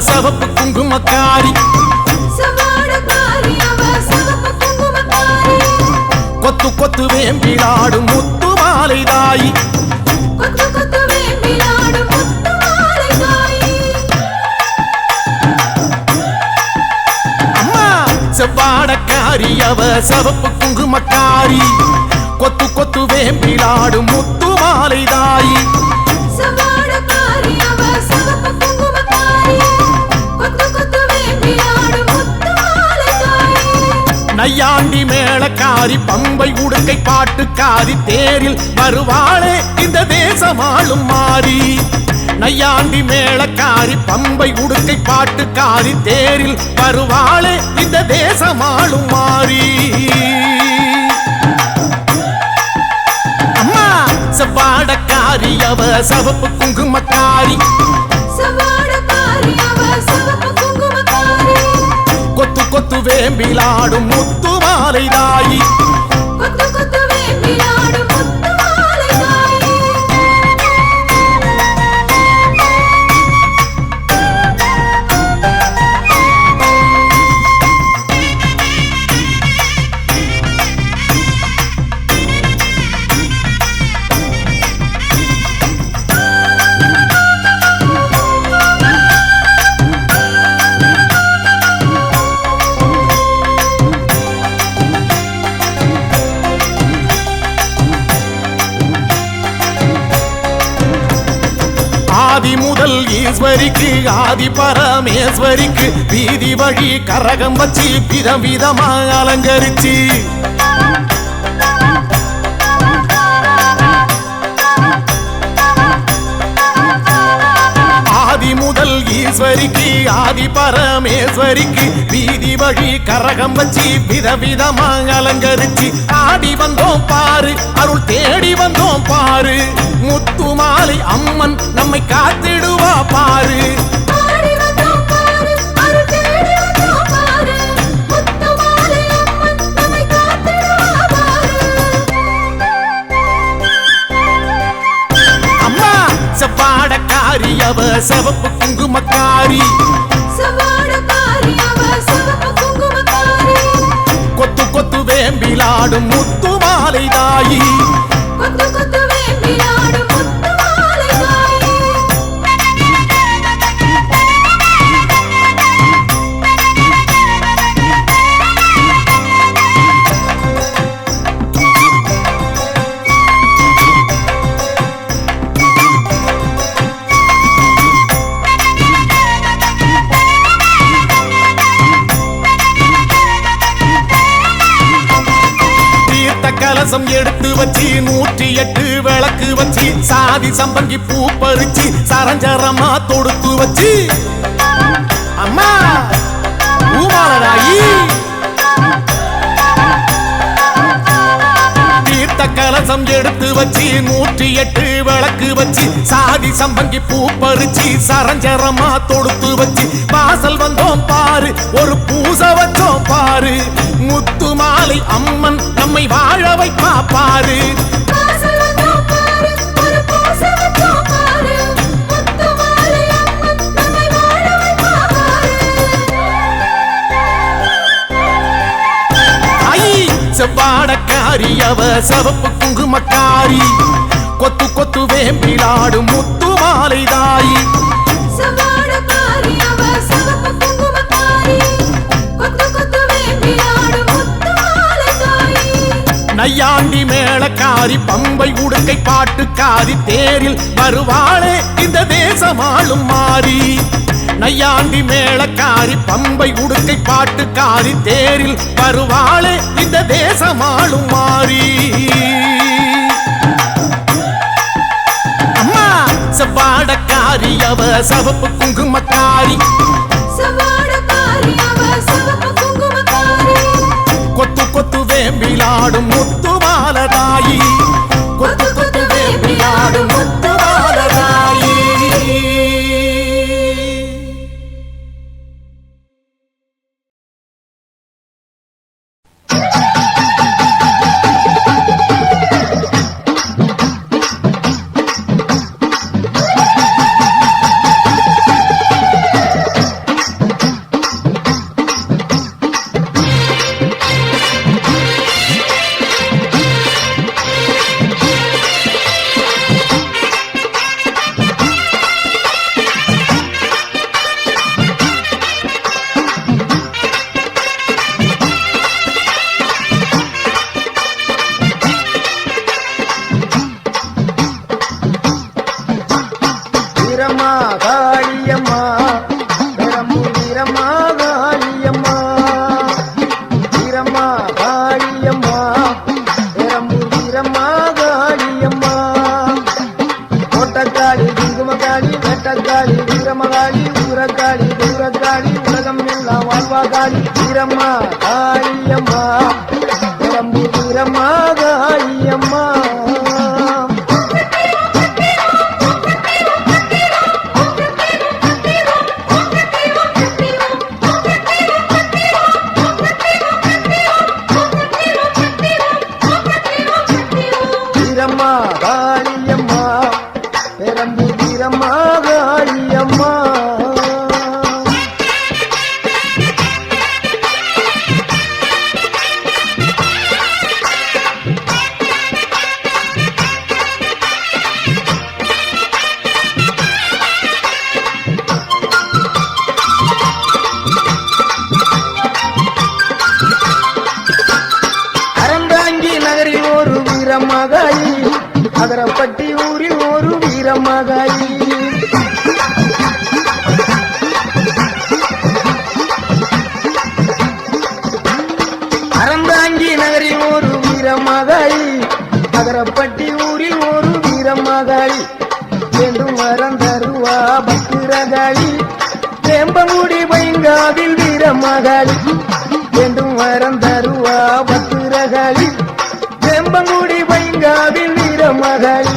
சவப்பு குங்குமக்காரி கொத்து கொத்து வேம்பிலாடும் முத்து மாலை தாயி அம்மா செவ்வாடக்காரி அவ சவப்பு குங்குமக்காரி கொத்து கொத்து வேம்பிலாடும் முத்து மாலை தாயி நையாண்டி மேளக்காரி பம்பை உடுக்கை பாட்டுக்காரி தேரில் வருவாளே இந்த தேசமாளும் மாறி நையாண்டி மேளக்காரி பம்பை உடுக்கை பாட்டுக்காரி தேரில் வருவாளே இந்த தேசமாளும் மாறி அம்மா செவ்வாடக்காரி அவ சவப்பு குங்குமக்காரி கொத்து கொத்து வேம்பிலாடும் முத்து மாலை தாயி ஆதி முதல் ஈஸ்வரிக்கு ஆதி பரமேஸ்வரிக்கு வீதி வழி கரகம் வச்சு விதம் விதமா அலங்கரிச்சு ஆதி முதல் ஈஸ்வரிக்கு ஆதி பரமேஸ்வரிக்கு வீதி வழி கரகம் வச்சு விதவிதமா அலங்கரிச்சு ஆடி வந்தோம் பாரு அருள் தேடி வந்தோம் பாரு முத்து மாலை அம்மன் நம்மை காத்திடுவா பாரு அம்மா செவ்வாடக்காரி அவ சவப்பு குங்குமக்காரி கொத்து கொத்து வேம்பிலாடும் முத்து மாலை தாயி கலசம் எடுத்து வச்சு 108 விளக்கு வச்சு சாதி சம்பங்கி பூ பறிச்சு சரஞ்சரமா தொடுத்து வச்சு அம்மா பூமாலராயி தீர்த்த கலசம் எடுத்து வச்சு 108 விளக்கு வச்சு சாதி சம்பங்கி பூ பறிச்சு சரஞ்சரமா தொடுத்து வச்சு வாசல் வந்தோம் பாரு ஒரு பூசை வச்சோம் பாரு முத்து மாலை அம்மன் நம்மை வாழ வைப்பா பாரு செவ்வாடக்காரி அவ சவப்பு குங்குமக்காரி கொத்து கொத்து வேம்பிலாடும் முத்து மாலை தாயி நையாண்டி மேளக்காரி பம்பை உடுக்கை பாட்டுக்காரி தேரில் வருவாளே இந்த தேசமாளும் மாறி நையாண்டி மேளக்காரி பம்பை உடுக்கை பாட்டுக்காரி தேரில் வருவாளே இந்த தேசமாளும் மாறி அம்மா செவ்வாடக்காரி அவ சவப்பு குங்குமக்காரி கொத்து கொத்து வேம்பிலாடும் முத்து மாலை தாயி கொத்து கொத்து வேம்பிலாடும் முத்து மாலை தாயி அகரப்பட்டி ஊரில் ஒரு வீரமகாளி. அறந்தாங்கி நகரில் ஒரு வீரமகாளி, அகரப்பட்டி ஊரில் ஒரு வீரமகாளி. வேண்டும் வரம் தருவா பத்திரகாளி, வேம்பங்குடி பைங்காவில் வீரமகாளி. வேண்டும் வரம் தருவா பத்திரகாளி, வேம்பங்குடி பைங்காவில் வீரமகாளி.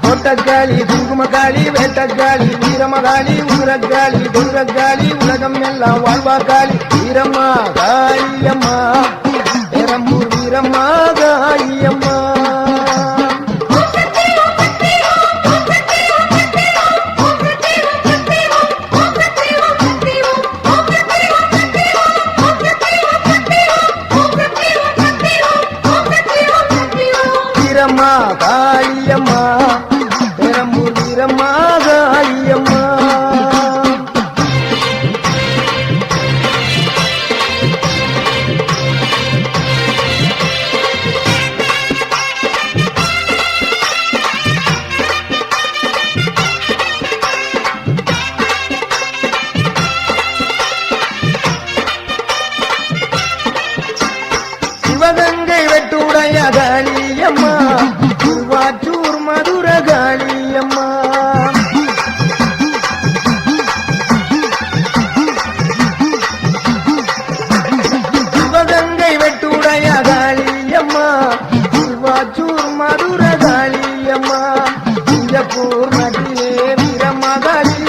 தோட்டக்காளி, குங்குமக்காளி, வேட்டக்காளி, வீரமகாளி, உரக்காளி, துர்காளி, உலகம் எல்லாம் வாழ்வாக்காளி. வீரமகாளி அம்மா, பெரம்பூர் வீரமகாளி அம்மா. வீரமகாளியம்மா, பெரம்பூர் வீரமகாளியம்மா. சிவகங்கை வெட்டுடைய காளியம்மா, திருவாச்சூர் மதுர காளியம்மா. சிவகங்கை வெட்டுடைய காளியம்மா, திருவாச்சூர் மதுர காளியம்மா. சிங்கப்பூர் நதியிலே வீரமகாளி,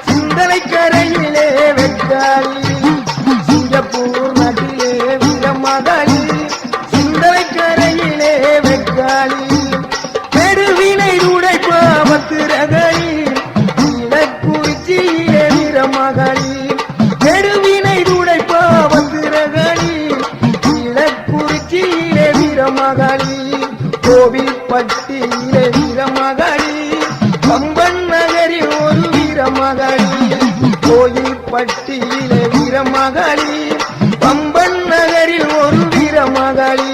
சிந்தனை கரையிலே வெக்காளி. சிங்கப்பூர் நதியிலே வீரமகாளி, சிந்தனை கரையிலே வெக்காளி. பெருவினை உடைப்பா பத்திரகாளி, இலக்குறிச்சியிலே வீரமகாளி. பெருவினை உடைப்பா பத்திரகாளி, இலக்குறிச்சியிலே வீரமகாளி. கோவில்பட்டியிலே வீரமகாளி, கம்பன் நகரில் ஒரு வீரமகாளி. கோயில்பட்டியிலே வீரமகாளி, கம்பன் நகரில் ஒரு வீரமகாளி.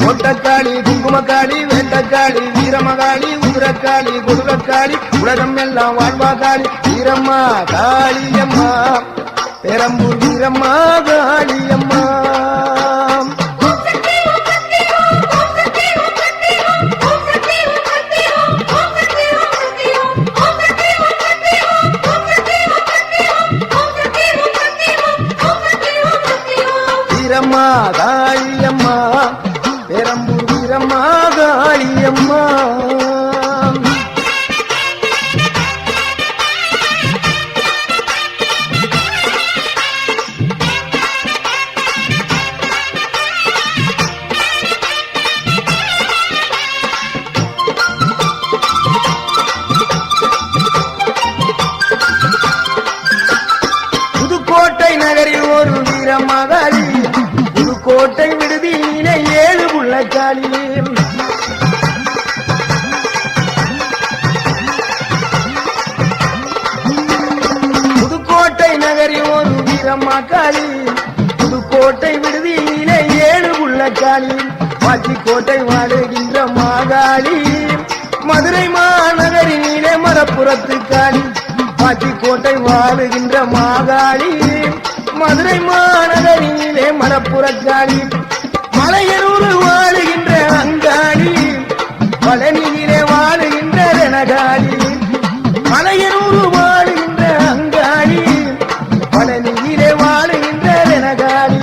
தோட்டக்காளி, குங்குமக்காளி, வேட்டக்காளி, வீரமகாளி, உதிரக்காளி, கொடுக்காளி, உலகம் எல்லாம் வாழ்வாக்காளி. வீரமகாளி அம்மா, பெரம்பூர் வீரமகாளி அம்மா. வீரமகாளி அம்மா, பெரம்பூர் வீரமகாளி அம்மா. புதுக்கோட்டை நகரில் ஒரு வீரமகாளி, புதுக்கோட்டை விடுதியிலே 7 புள்ளக்காளி. புதுக்கோட்டை நகரில் ஒரு வீரமகாளி, புதுக்கோட்டை விடுதியிலே 7 புள்ளக்காளி. வாச்சிக்கோட்டை வாழுகின்ற மாகாளி, மதுரை மாநகரினிலே மரப்புறத்து காளி. வாச்சிக்கோட்டை வாழுகின்ற மாகாளி, மதுரை மாநகரினிலே மலப்புறக்காளி. மலையனூர் வாழுகின்ற அங்காளி, பழனியிலே வாழுகின்ற ரணகாளி. மலையனூர் வாழுகின்ற அங்காளி, பழனியிலே வாழுகின்ற ரணகாளி.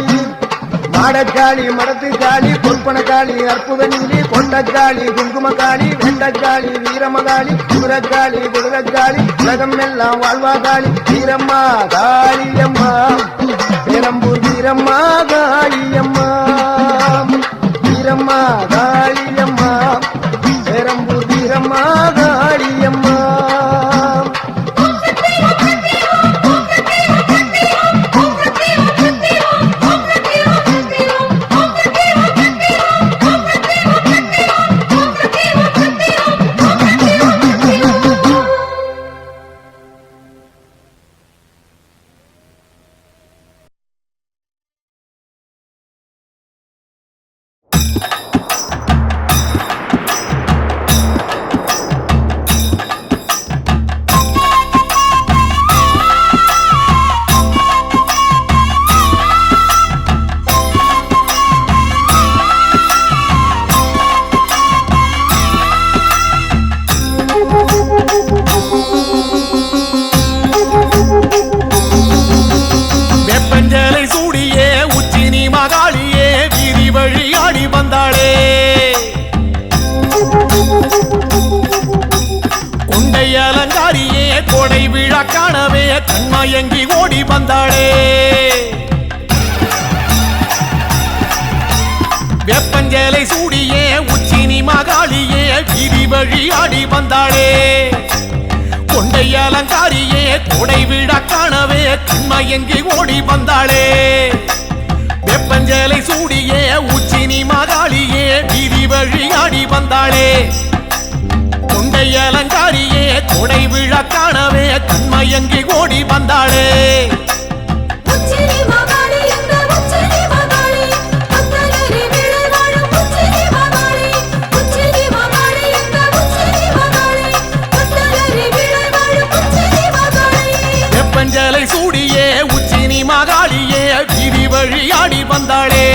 மாடக்காளி, மடத்துக்காளி, பொற்பனக்காளி, அற்புத நீலி, கொண்டக்காளி, குங்குமக்காளி, வெண்டக்காளி, வீரமகாளி, குதிரக்காளி, குதிரக்காளி, உலகம் எல்லாம் வாழ்வாகாளி. வீரமகாளி அம்மா, பெரம்பூர் வீரமகாளி அம்மா. வீரமகாளி அம்மா, பெரம்பூர் வீரமகாளி அம்மா. கோடை விழா காணவே கண்மயங்கி ஓடி வந்தாளே வெப்பஞ்சேலை சூடியே உச்சினி மகாளியே வீதி வழி ஆடி வந்தாளே கொண்டை அலங்காரியே கோடை விழா காணவே கண்மயங்கி ஓடி வந்தாளே வெப்பஞ்சேலை சூடியே உச்சினி மகாளியே வீதி வழி ஆடி வந்தாளே கொண்டை அலங்காரியே கோடை விழா காணவே கண்மயங்கி ஓடி வந்தாளே வெப்பஞ்சேலை சூடியே உச்சினி மகாளியே வீதி வழி ஆடி வந்தாளே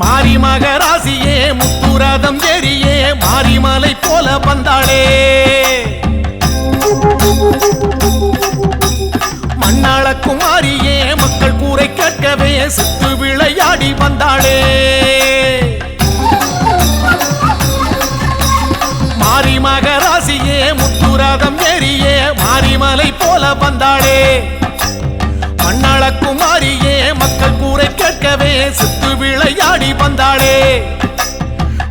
மாரி மகராசியே முத்துரதம் ஏறியே மாரிமலை போல வந்தாளே மண்ணாள குமாரியே மக்கள் கூரை கேட்கவே சித்து விளையாடி வந்தாளே மாரி மகராசியே முத்துரதம் ஏறியே மாரிமலை போல வந்தாளே மண்ணாள குமாரியே மக்கள் கூரை கேட்கவே சித்து விளையாடி வந்தாளே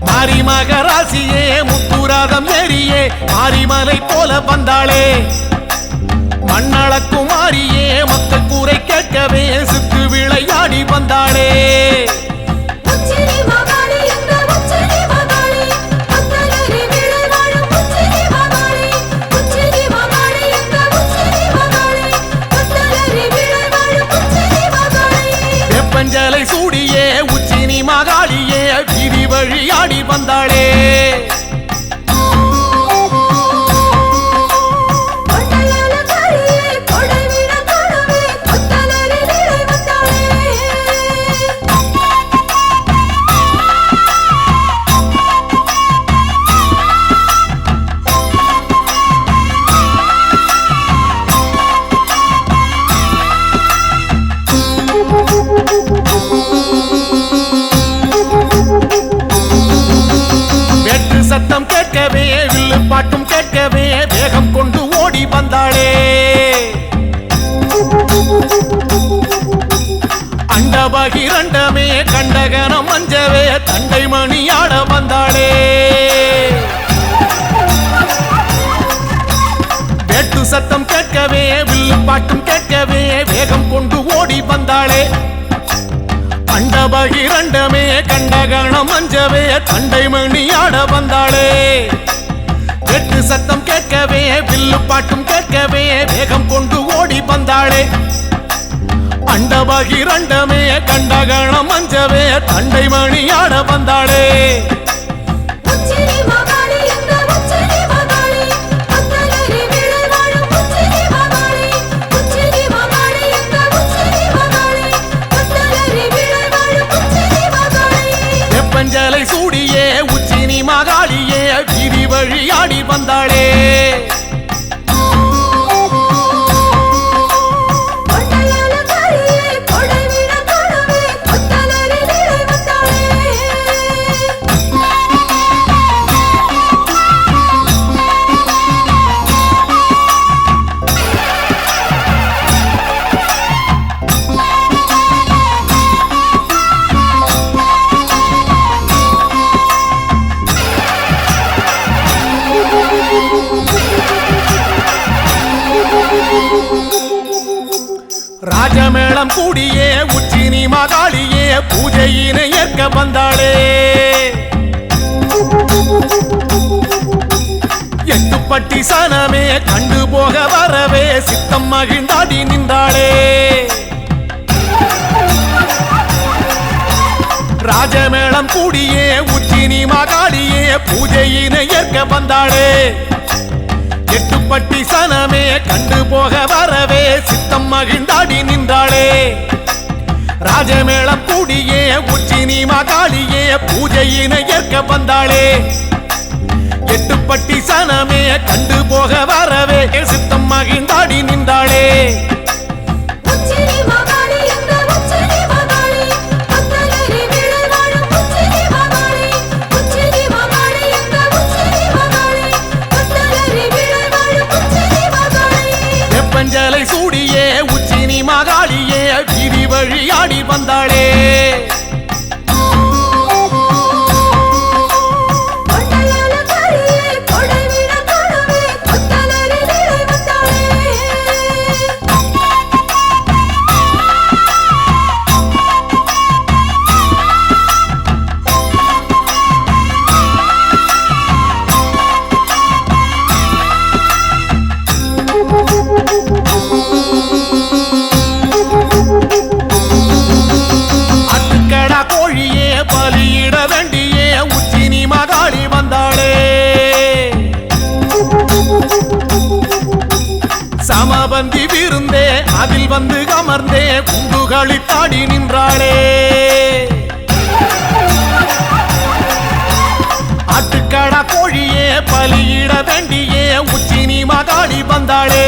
மாரி மகராசியே முத்துரதம் ஏறியே மாரிமலை போல வந்தாளே மண்ணாள குமாரியே மக்கள் கூரை கேட்கவே சித்து விளையாடி வந்தாளே வெப்பஞ்சேலை சூடியே உச்சினி மகாளியே வீதி வழி ஆடி வந்தாளே சத்தம் கேட்கவே வில்லு பாட்டும் கேட்கவே வேகம் கொண்டு ஓடி வந்தாளே அண்டபகிரண்டமே கண்டகனம் மஞ்சவே தண்டை மணியாட வந்தாளே வேட்டு சத்தம் கேட்கவே வில்லு பாட்டும் கேட்கவே வேகம் கொண்டு ஓடி வந்தாளே அண்டபகிரண்டமே கண்டகணம் மஞ்சவே தண்டை மணியாட வந்தாளே வெட்டு சத்தம் கேட்கவே வில்லு பாட்டும் கேட்கவே வேகம் கொண்டு ஓடி வந்தாளே அண்டபகிரண்டமே கண்டகணம் மஞ்சவே தண்டை மணியாட வந்தாளே வெப்பஞ்சேலை சூடியே உச்சினி மகாளியே வீதி வழி ஆடி வந்தாளே ராஜமேளம் கூடியே உச்சினி மகாளியே பூஜையினை ஏற்க வந்தாளே எட்டுப்பட்டி சனமே கண்டு போக வரவே சித்தம் மகிழ்ந்தாடி நின்றாளே ராஜமேளம் கூடியே உச்சினி மகாளியே பூஜையினை ஏற்க வந்தாளே எட்டுப்பட்டி சனமே கண்டு போக வரவே சித்தம் மகிழ்ந்தாடி நின்றாளே ராஜமேளம் கூடியே உச்சினி மகாளியே பூஜையினை ஏற்க வந்தாளே எட்டுப்பட்டி சனமே கண்டு போக வரவே சித்தம் மகிழ்ந்தாடி நின்றாளே வெப்பஞ்சலை சூடியே உச்சினி மகாளியே வீதி வழியாடி வந்தாளே சமபந்தி விருந்தே அதில் வந்து அமர்ந்தே குண்டுகளி தாடி நின்றாளே ஆட்டுக்கடா கோழியே பலியிட வேண்டியே உச்சினி மகாளி வந்தாளே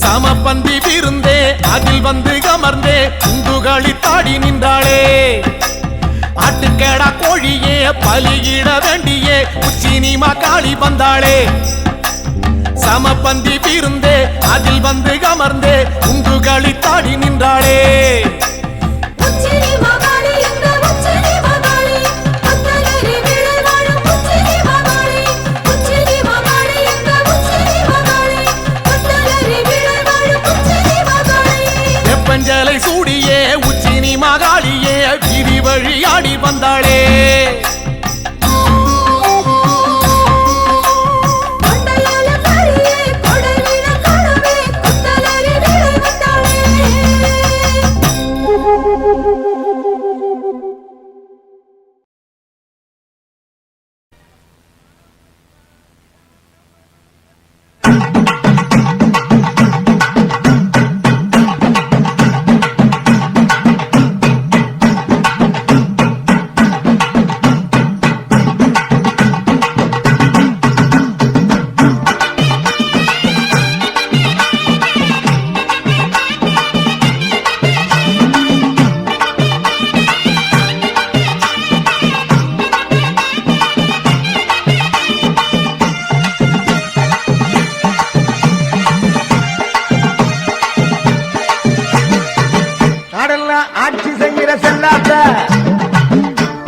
சமபந்தி விருந்தே அதில் வந்து அமர்ந்தே குண்டுகளி தாடி நின்றாளே ஆட்டுக்கடா கோழியே பலியிட வேண்டியே உச்சினி மகாளி வந்தாளே சமபந்தி விருந்தே அதில் வந்து அமர்ந்தே குண்டுகளி தாடி நின்றாளே வெப்பஞ்சலை சூடியே உச்சினி மகாளியே வீதி வழியாடி வந்தாளே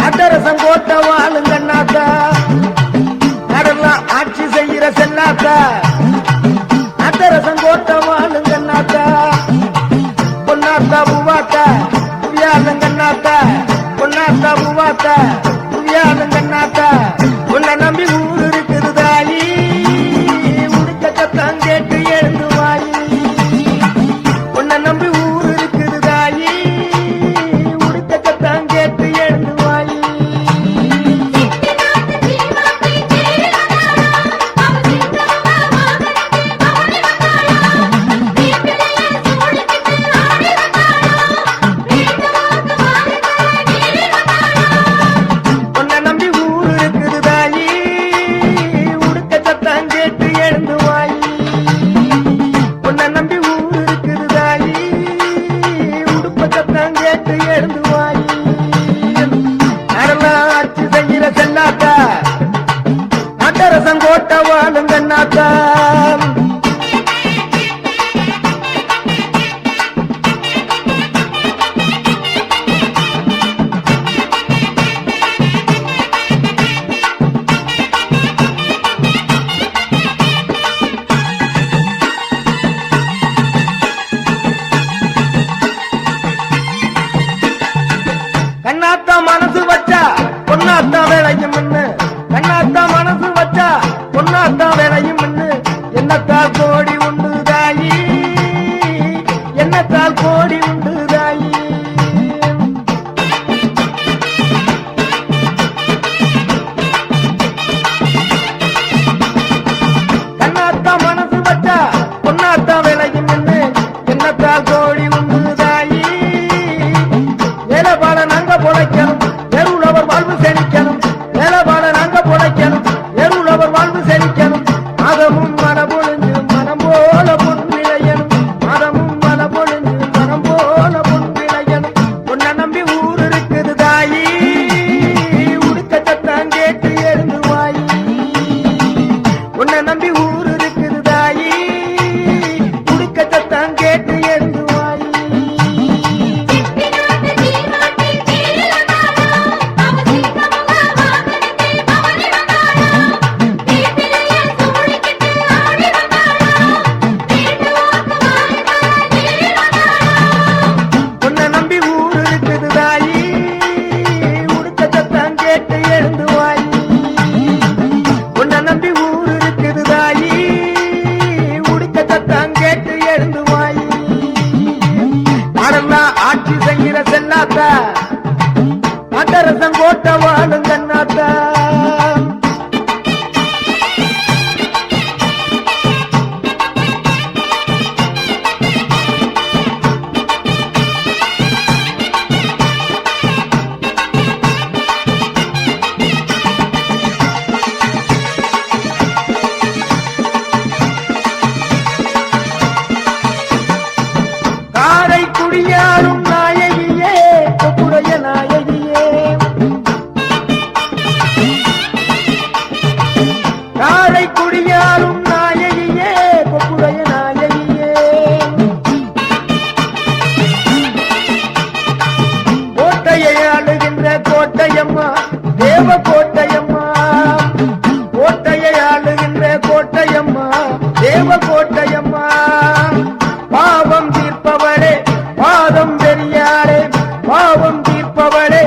அட்டரசம் கோட்ட வாழுங்கண்ணாத்தா கடலாம் ஆட்சி செய்கிற செல்லாத்தா அட்டரசம் கோட்ட வாழுங்கண்ணாத்தா பொன்னாத்தா பூவாத்தா புவியாதங்கண்ணாத்தா பொன்னாத்தா பூவாத்தா புவியாதங்கண்ணாத்தா உன்னை நம்பி ஊர் இருக்குது தாயி உடுக்கத்தான் கேட்டு எழுந்து வாயி உன்னை நம்பி ஊர் இருக்குது தாயி உடுக்கத்தான் கேட்டு எழுந்து வாயி உன்னை நம்பி ஊர் இருக்குது தாயி உடுக்கத்தான் கேட்டு எழுந்து வாயி உன்னை நம்பி ஊர் இருக்குது தாயி உடுப்பத்தான் கேட்டு எழுந்து வாயி கடலாம் ஆட்சி செய்கிற செல்லாத்தா அட்டரசம் கோட்ட வாழுங்கண்ணாத்தா கண்ணாத்தா மனசு வச்சா பொன்னாத்தா வேலையும் கண்ணாத்தா மனசு வச்சா பொன்னாத்தா வேலையும் என்னத்தால் கோடி உண்டு தாயி என்னத்தால் கோடி உண்டு தாயி நாடெல்லாம் ஆட்சி செய்கிற செல்லாத்தா நாட்டரசன் கோட்டை வாழும் கண்ணாத்தா குடியாரும் நாயகியே கொப்புடைய நாயகியே காரை குடியாரும் நாயகியே கொப்புடைய நாயகியே கோட்டையை ஆளுகின்ற கோட்டையம்மா தேவ கோட்டையம்மா கோட்டையை ஆளுகின்ற கோட்டையம்மா தேவ கோட்டையம்மா பாவம் தீர்ப்பவளே பாதம் பெரியாளே பாவம் தீர்ப்பவளே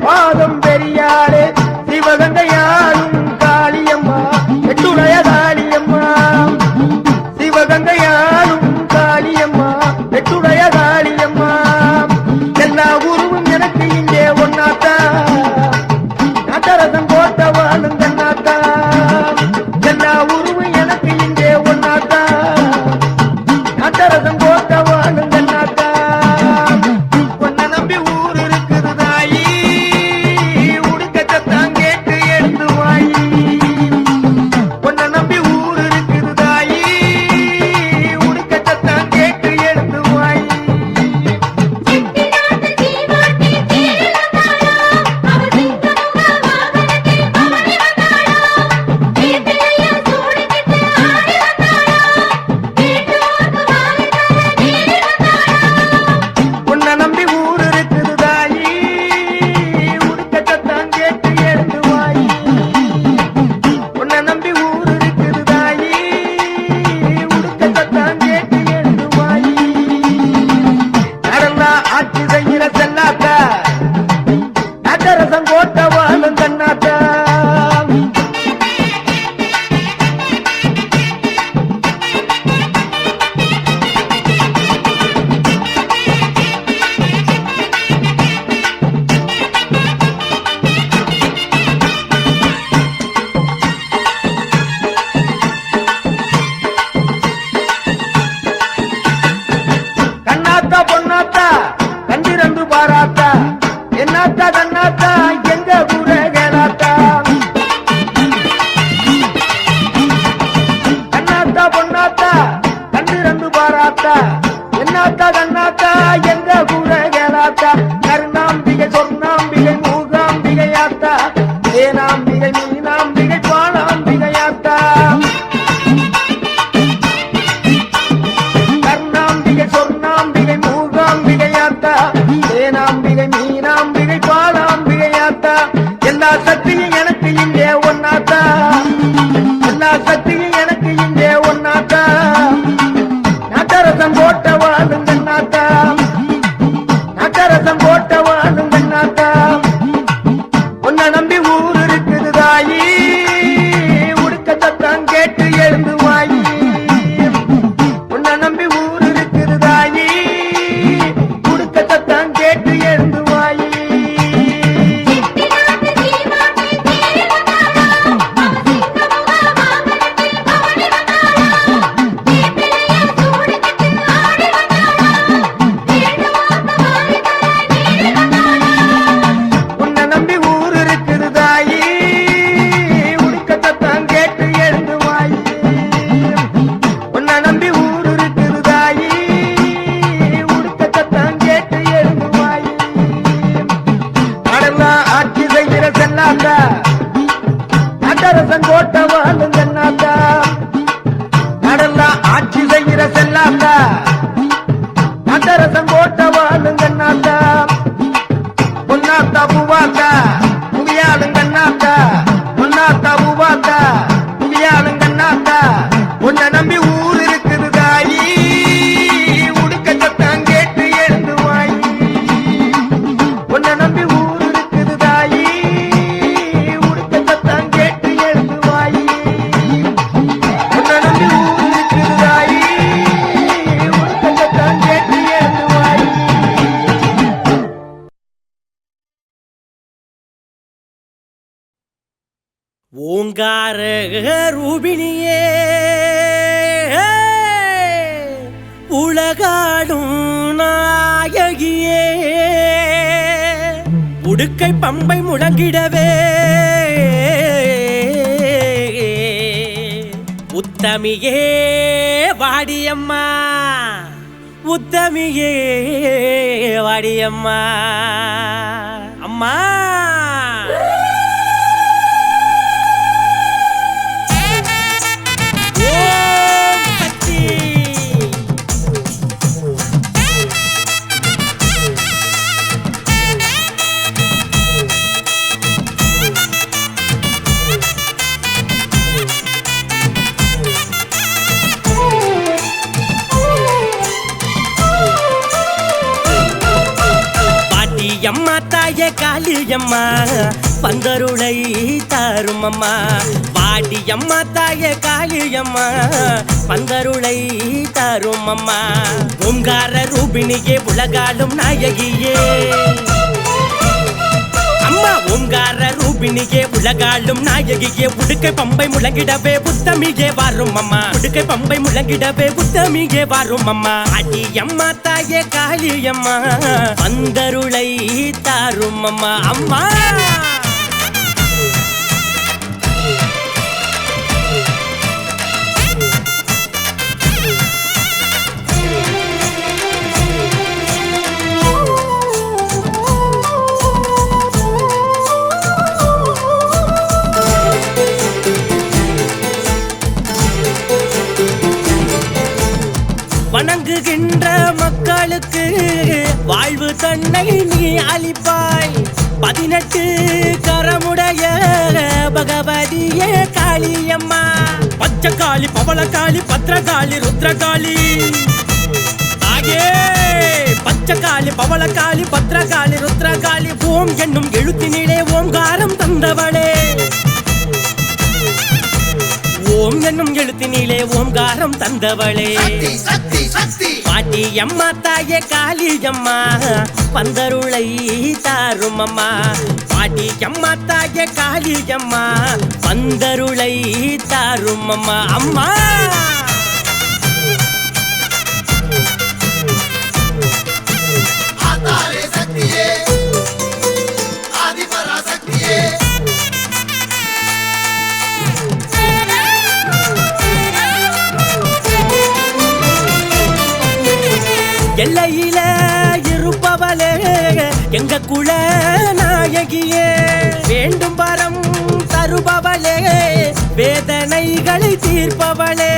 பாதம் பெரியாளே சிவகங்கையாளும் காளியம்மா எட்டுடைய காளியம்மா சிவகங்கையாளும் காளியம்மா எட்டுடைய காளியம்மா எல்லா உருவும் எனக்கு இங்கே ஒன்னாத்தா நாட்டரசன் கோட்டை வாழும் கண்ணாத்தா எல்லா உருவும் எனக்கு இங்கே ஒன்னாத்தா நாட்டரசன் கோட்டை வாழும் கண்ணாத்தா உன்னை நம்பி ஊர் இருக்குது தாயி உடுக்கத்தான் கேட்டு எழுந்து வாயி உன்னை நம்பி ஊர் இருக்குது தாயி உடுக்கத்தான் கேட்டு எழுந்து வாயி உன்னை நம்பி ஊர் இருக்குது தாயி உடுக்கத்தான் கேட்டு எழுந்து வாயி உன்னை நம்பி ஊர் இருக்குது தாயி உடுக்கத்தான் கேட்டு எழுந்து வாயி நடந்தா ஆட்சி செய்கிற செல்லாத்தா நாட்டரசன் கோட்டை வாழும் கண்ணாத்தா கண்ணாத்தா பொன்னாத்தா கண்டிரண்டு பாராத்தா என்னாத்தா கண்ணாத்தா எங்க கூட கேளாத்தா கண்ணாத்தா பொன்னாத்தா கண்டிரண்டு பாராத்தா என்னாத்தா கண்ணாத்தா எங்க கூட கேளாத்தா கருணாம்பிகை சொர்ணாம்பிகை மூகாம்பிகையாத்தா ஏனாம்பிகை மீனாம்பிகை பாலாம்பிகையாத்தா கர்ணாம்பிகை சொர்ணாம்பிகை மூகாம்பிகையாத்தா ஏனாம்பிகை மீனாம்பிகை பாலாம்பிகையாத்தா எல்லா சக்தியும் எனக்கு இங்கே ஒன்னாத்தா எல்லா சக்தியும் எனக்கு இங்கே ஒன்னாத்தா நாட்டரசன் கோட்டை வாழும் கண்ணாத்தா நாட்டரசன் கோட்டை வாழும் கண்ணாத்தா உன்னை நம்பி ஊர் இருக்குது தாயி உடுக்கத்தான் கேட்டு எழுந்து வாயி உன்னை நம்பி ஊர் இருக்குது தாயி உடுக்கத்தான் கேட்டு எழுந்து வாயி உன்னை நம்பி ஊர் இருக்குது தாயி உடுக்கத்தான் கேட்டு எழுந்து வாயி உன்னை நம்பி ஊர் இருக்குது தாயி உடுக்கத்தான் கேட்டு எழுந்து வாயி நாடெல்லாம் ஆட்சி செய்கிற செல்லாத்தா நாட்டரசன் கோட்டை வாழும் கண்ணாத்தா நாடெல்லாம் ஆட்சி செய்கிற செல்லாத்தா நாட்டரசன் கோட்டை வாழும் கண்ணாத்தா பொன்னாத்தா பூவாத்தா புவியாளும் கண்ணாத்தா பொன்னாத்தா பூவாத்தா புவியாளும் கண்ணாத்தா உன்னை நம்பி ஊர் இருக்குது தாயி உடுக்கத்தான் கேட்டு எழுந்து வாயி உன்னை நம்பி ஊர் இருக்குது தாயி உடுக்கத்தான் கேட்டு எழுந்து வாயி உன்னை நம்பி ஊர் இருக்குது தாயி உடுக்கத்தான் கேட்டு எழுந்து வாயி ஓங்கார ரூபிணியே உலகாடும் நாயகியே உடுக்கை பம்பை முழங்கிடவே உத்தமியே வாடியம்மா உத்தமியே வாடியம்மா அம்மா அம்மா தாயே காளியம்மா பந்தருளை தாரும் அம்மா வாடி அம்மா தாயே காளியம்மா பந்தருளை தாரும் அம்மா ஓங்கார ரூபிணியே உலகாலும் நாயகியே அம்மா ஓங்கார ரூபிணியே உலகாலும் நாயகியே உடுக்கை பம்பை முழங்கிடவே புத்தமியே வாரும் அம்மா உடுக்கை பம்பை முழங்கிடவே புத்தமியே வாரும் அம்மா அடி அம்மா தாயே காளியம்மா பந்தருளை தாரும் அம்மா அம்மா வணங்குகின்ற மக்களுக்கு வாழ்வு தன்னை நீ அளிப்பாய் 18 கரமுடைய பகவதியே காளியம்மா பச்சைக்காளி பவளக்காளி பத்ரகாளி ருத்ரகாளி ஆகே பச்சைக்காளி பவளக்காளி பத்ரகாளி ருத்ரகாளி ஓம் என்னும் எழுத்தினிலே ஓங்காரம் தந்தவளே ஓம் என்னும் எழுத்தினிலே ஓங்காரம் தந்தவளே பாட்டி அம்மா தாயே காளியம்மா பந்தருளை தாரும் அம்மா பாட்டி அம்மா தாயே காளியம்மா பந்தருளை தாரும் அம்மா அம்மா எல்லையில இருப்பவளே எங்க குல நாயகியே வேண்டும் வரம் தருபவளே வேதனைகளை தீர்ப்பவளே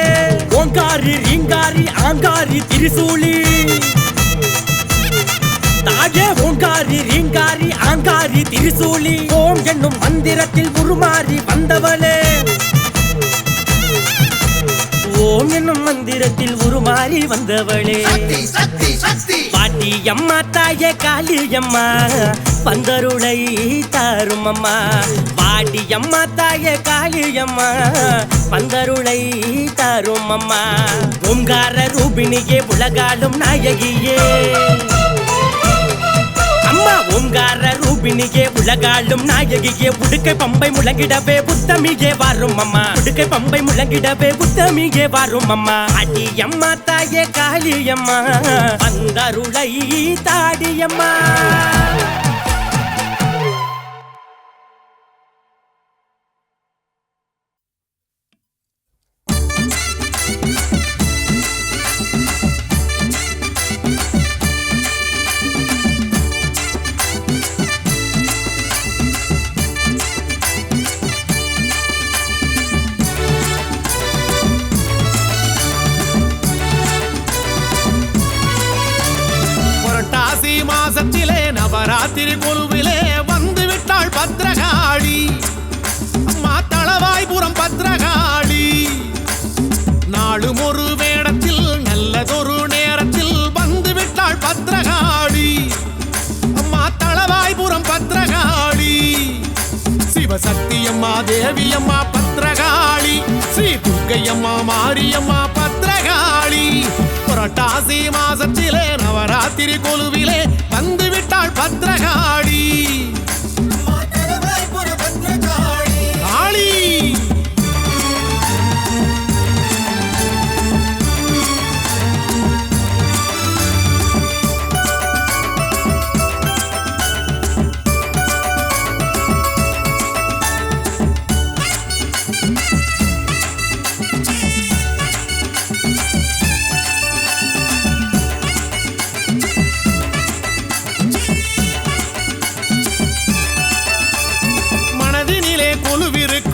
ஓங்காரி ரீங்காரி ஆங்காரி திரிசூலி தாயே ஓங்காரி ரீங்காரி ஆங்காரி திரிசூலி ஓம் என்னும் மந்திரத்தில் உருமாறி வந்தவளே ஓம் என்னும் மந்திரத்தில் உருமாறி வந்தவளே பாட்டி அம்மா தாயே காளியம்மா பந்தருளை தாரும் அம்மா பாட்டி அம்மா தாயே காளியம்மா பந்தருளை தாரும் அம்மா ஓங்கார ரூபிணியே உலகாலும் நாயகியே அம்மா ஓங்கார ரூபிணியே உலகாலும் நாயகியே உடுக்கை பம்பை முழங்கிடவே புத்தமியே வாரும் அம்மா உடுக்கை பம்பை முழங்கிடவே புத்தமியே வாரும் அம்மா அடி அம்மா தாயே காளியம்மா பந்தருளை தாடியம்மா மாசத்திலே நவராத்திரி குழுவிலே வந்து விட்டாள் பத்ரகாளி அம்மா தளவாய்புரம் பத்ரகாளி நாளும் ஒரு வேடத்தில் நல்லதொரு நேரத்தில் வந்து விட்டாள் பத்ரகாளி அம்மா தளவாய்புரம் பத்ரகாளி சிவசக்தி அம்மா தேவி அம்மா பத்ரகாளி ஸ்ரீ துர்க்கை அம்மா மாரியம்மா பத்ரகாளி புரட்டாசி மாசத்திலே நவராத்திரி கொலுவிலே வந்து விட்டாள் பத்ரகாளி காளி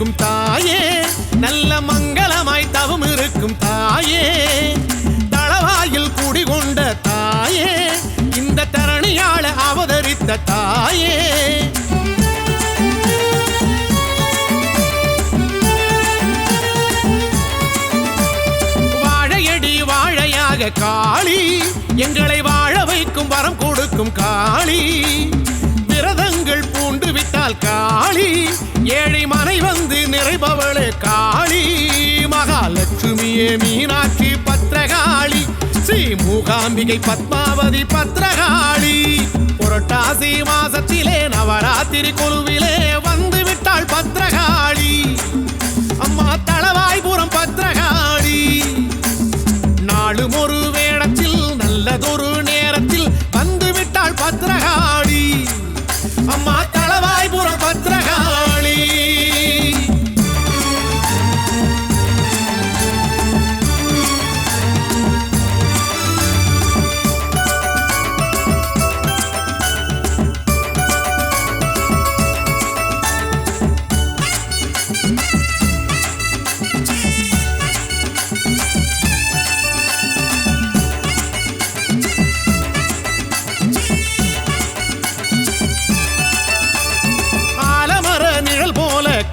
இருக்கும் தாயே, நல்ல மங்களமாய் தவம் இருக்கும் தாயே, தளவாயில் குடிகொண்ட தாயே, இந்த தரணியாள அவதரித்த தாயே. வாழையடி வாழையாக காளி, எங்களை வாழ வைக்கும் வரம் கொடுக்கும் காளி, விரதங்கள் பூண்டு விட்டால் காளி, ஏழை மனை வந்து நிறைபவளே காளி, மகாலட்சுமியே மீனாட்சி பத்ரகாளி, ஸ்ரீ மூகாம்பிகை பத்மாவதி பத்ரகாளி, புரட்டாசி மாசத்திலே நவராத்திரி கொலுவிலே வந்து விட்டாள் பத்ரகாளி, அம்மா தளவாய்புரம் பத்ரகாளி, நாளும் ஒரு வேடத்தில் நல்லதொரு நேரத்தில் வந்து விட்டாள் பத்ரகாளி, அம்மா தளவாய்புரம் பத்ரகாளி.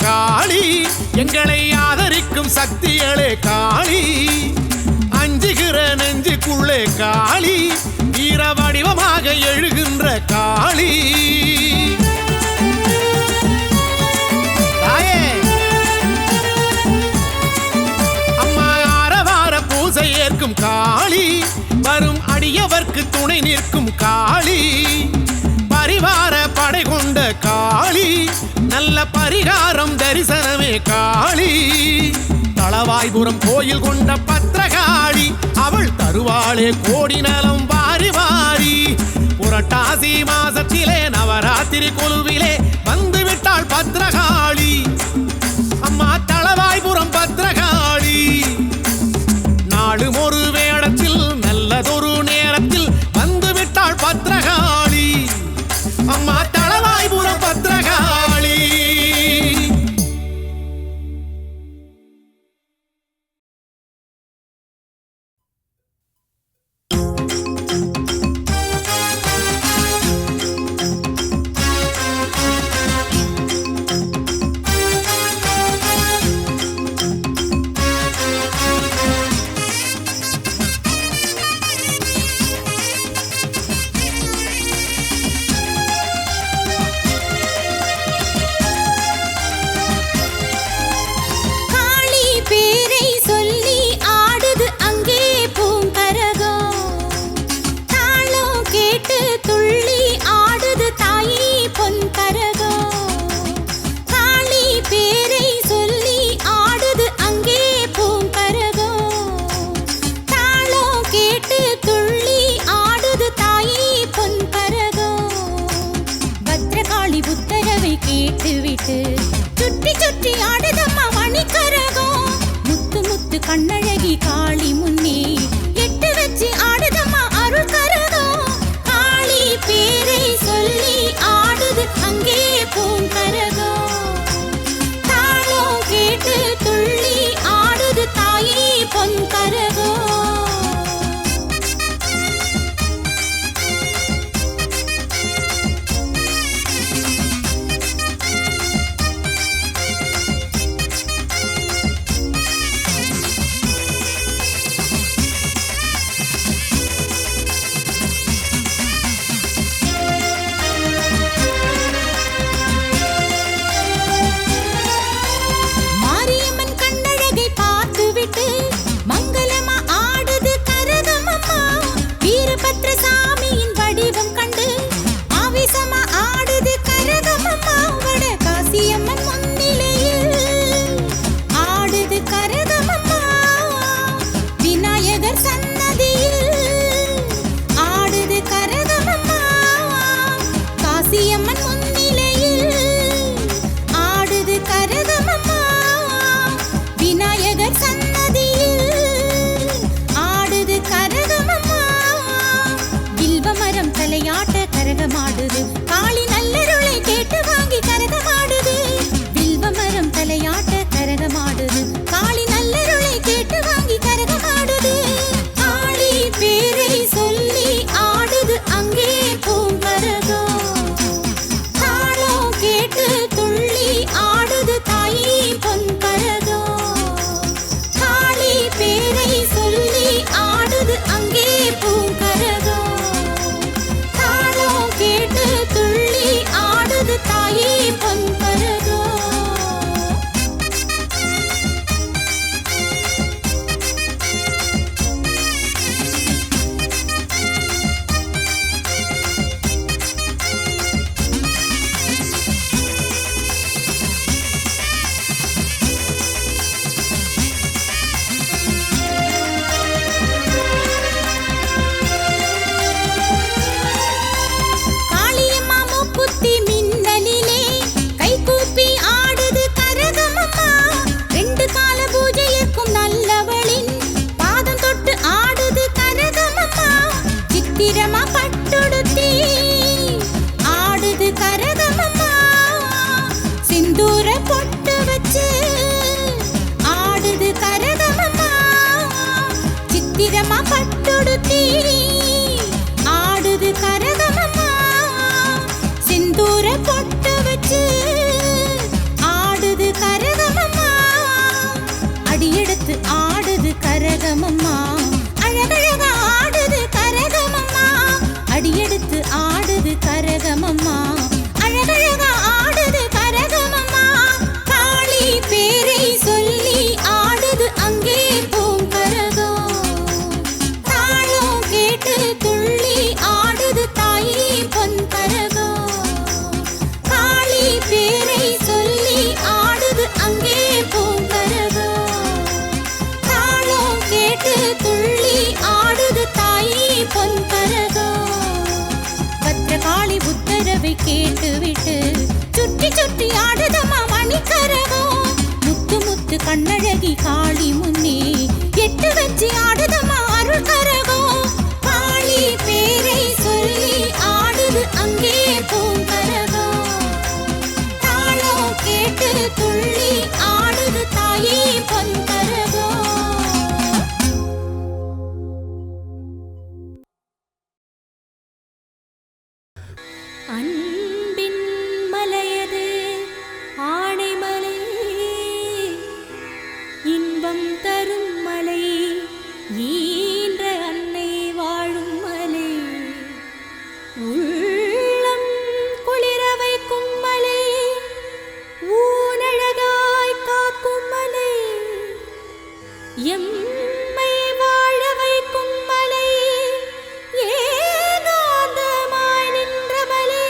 காளி, எங்களை ஆதரிக்கும் சக்திகளே காளி, அஞ்சுகிற நெஞ்சுக்குள்ளே காளி, வீர வடிவமாக எழுகின்ற காளி, அம்மா ஆரவார பூசை ஏற்கும் காளி, வரும் அடியவர்க்கு துணை நிற்கும் காளி, பரிவார படை கொண்ட காளி, நல்ல பரிகாரம் தரிசனமே காளி, தளவாய்புரம் கோயில் கொண்ட பத்ரகாளி, அவள் தருவாளே கோடி நலம் வாரி வாரி, புரட்டாசி மாசத்திலே நவராத்திரி கொலுவிலே வந்து விட்டாள் பத்ரகாளி, அம்மா தளவாய்புரம் பத்ரகாளி, நாளும் ஒரு வேடத்தில் நல்லதொரு நேரத்தில் வந்து விட்டாள் பத்ரகாளி, அம்மா தளவாய்புரம் பத்ரகாளி. சுற்றி சுற்றி ஆடுதம்மா மணிக்கரகம், முத்து முத்து கண்ணழகி காளி முன்னே எட்டு வச்சு ஆடுதம்மா அருள் கரகம், காளி பேரை சொல்லி ஆடுது அங்கே பூங்கரகம், தாளம் கேட்டு துள்ளி ஆடுது தாயே பொன் கரகம். தலையாட்ட கரகமாடுது காளி நல்லருளை கேட்டு வாங்கி கரகமாடுது வில்வமரம் தலையாட்ட பட்டுடுத்தி ஆடுது கரகமம்மா சிந்தூர பொட்டு வச்சு ஆடுது கரகமம்மா சித்திரமா பட்டுடுத்தி ஆடுது கரகமம்மா சிந்தூர பொட்டு வச்சு ஆடுது கரகமம்மா அடியெடுத்து ஆடுது கரகமம்மா அழகழகா ஆடுது கரகமம்மா அடியெடுத்து ஆடுது கரகமம்மா அழகழகா ஆடுது கரகமம்மா காளி பேரை சொல்லி ஆடுது அங்கே பூங்கரகம் தாளம் கேட்டு துள்ளி ஆடுது தாயி பொன்கரகம் காளி பேரை சொல்லி ஆடுது அங்கே பூங்கரகம் தாளம் கேட்டு துள்ளி ஆடுது தாயி பொன்கரகம் பத்ரகாளி உத்தரவை கேட்டுவிட்டு சுற்றி சுற்றி ஆடுதம்மா மணிக்கரகம் முத்து முத்து கண்ணழகி காளி முன்னே எட்டு வச்சு ஆடுதம்மா அருள் கரகம் காளி பேரை சொல்லி ஆடுது அங்கே பூங்கரகம் தாளம் கேட்டு துள்ளி ஆடுது தாயே பொன்கரகம் அன்பின் மலையது ஆணைமலை இன்பம் தரும் மலை ஈன்ற அன்னை வாழும் மலை உள்ளம் குளிர வைக்கும் மலை ஊனழகாய் காக்கும் மலை எம்மை வாழ வைக்கும் மலை ஏகாந்தமாய் நின்ற மலை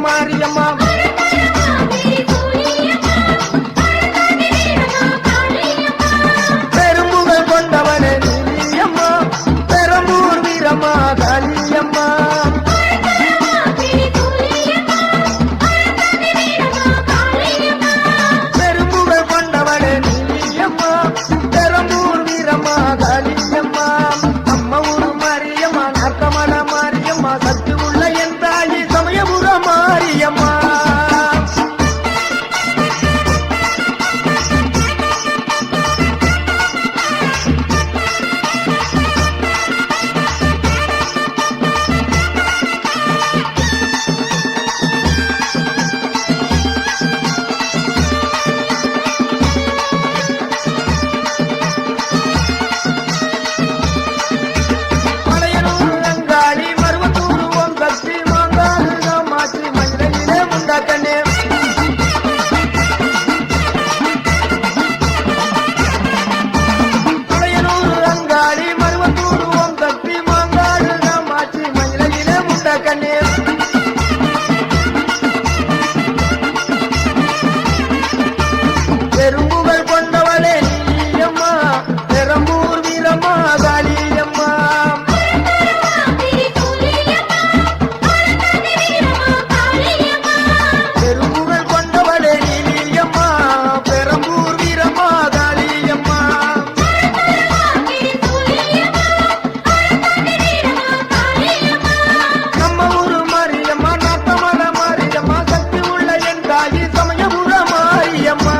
மாரியம்மா பெரும்புகள் கொண்டவனே நீலியம்மா பெரம்பூர் வீரம்மா காளியம்மா பெரும்புகள் கொண்டவனே நீலியம்மா பெரம்பூர் வீரம்மா காளியம்மா நம்ம ஊரு மாரியம்மா நார்த்தமல மாரியம்மா சக்தி உள்ள என் தாயி சமயபுர மாரியம்மா மலையனூர் அங்காளி மருவத்தூர் ஓம் சக்தி மாங்காடு காமாட்சி மஞ்சளிலே முண்டாக்கண்ணே மலையனூர் அங்காளி மருவத்தூர் ஓம் சக்தி மாங்காடு காமாட்சி மஞ்சளிலே முண்டாக்கண்ணே பெரும்புகள் கொண்டவளே நீலியம்மா பெரம்பூர் வீரம்மா காளியம்மா பெரும்புகள் கொண்டவளே நீலியம்மா பெரம்பூர் வீரம்மா காளியம்மா நம்ம ஊரு மாரியம்மா நாட்டமல மாரியம்மா சக்தி உள்ள என் தாயி சமயபுர மாரியம்மா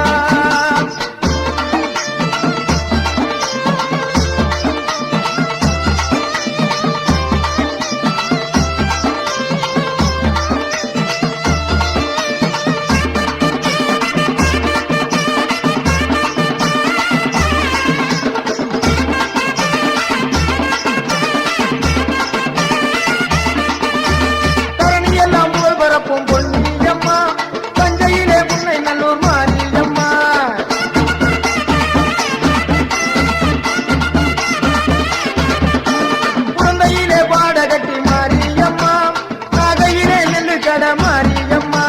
தரணியெல்லாம் புகழ் பரப்பும் பொன்னியம்மா தஞ்சையிலே புன்னை நல்லூர் மாரியம்மா குழந்தையிலே பாடகட்டி மாரியம்மா நாகையிலே நெல்லு கடை மாரியம்மா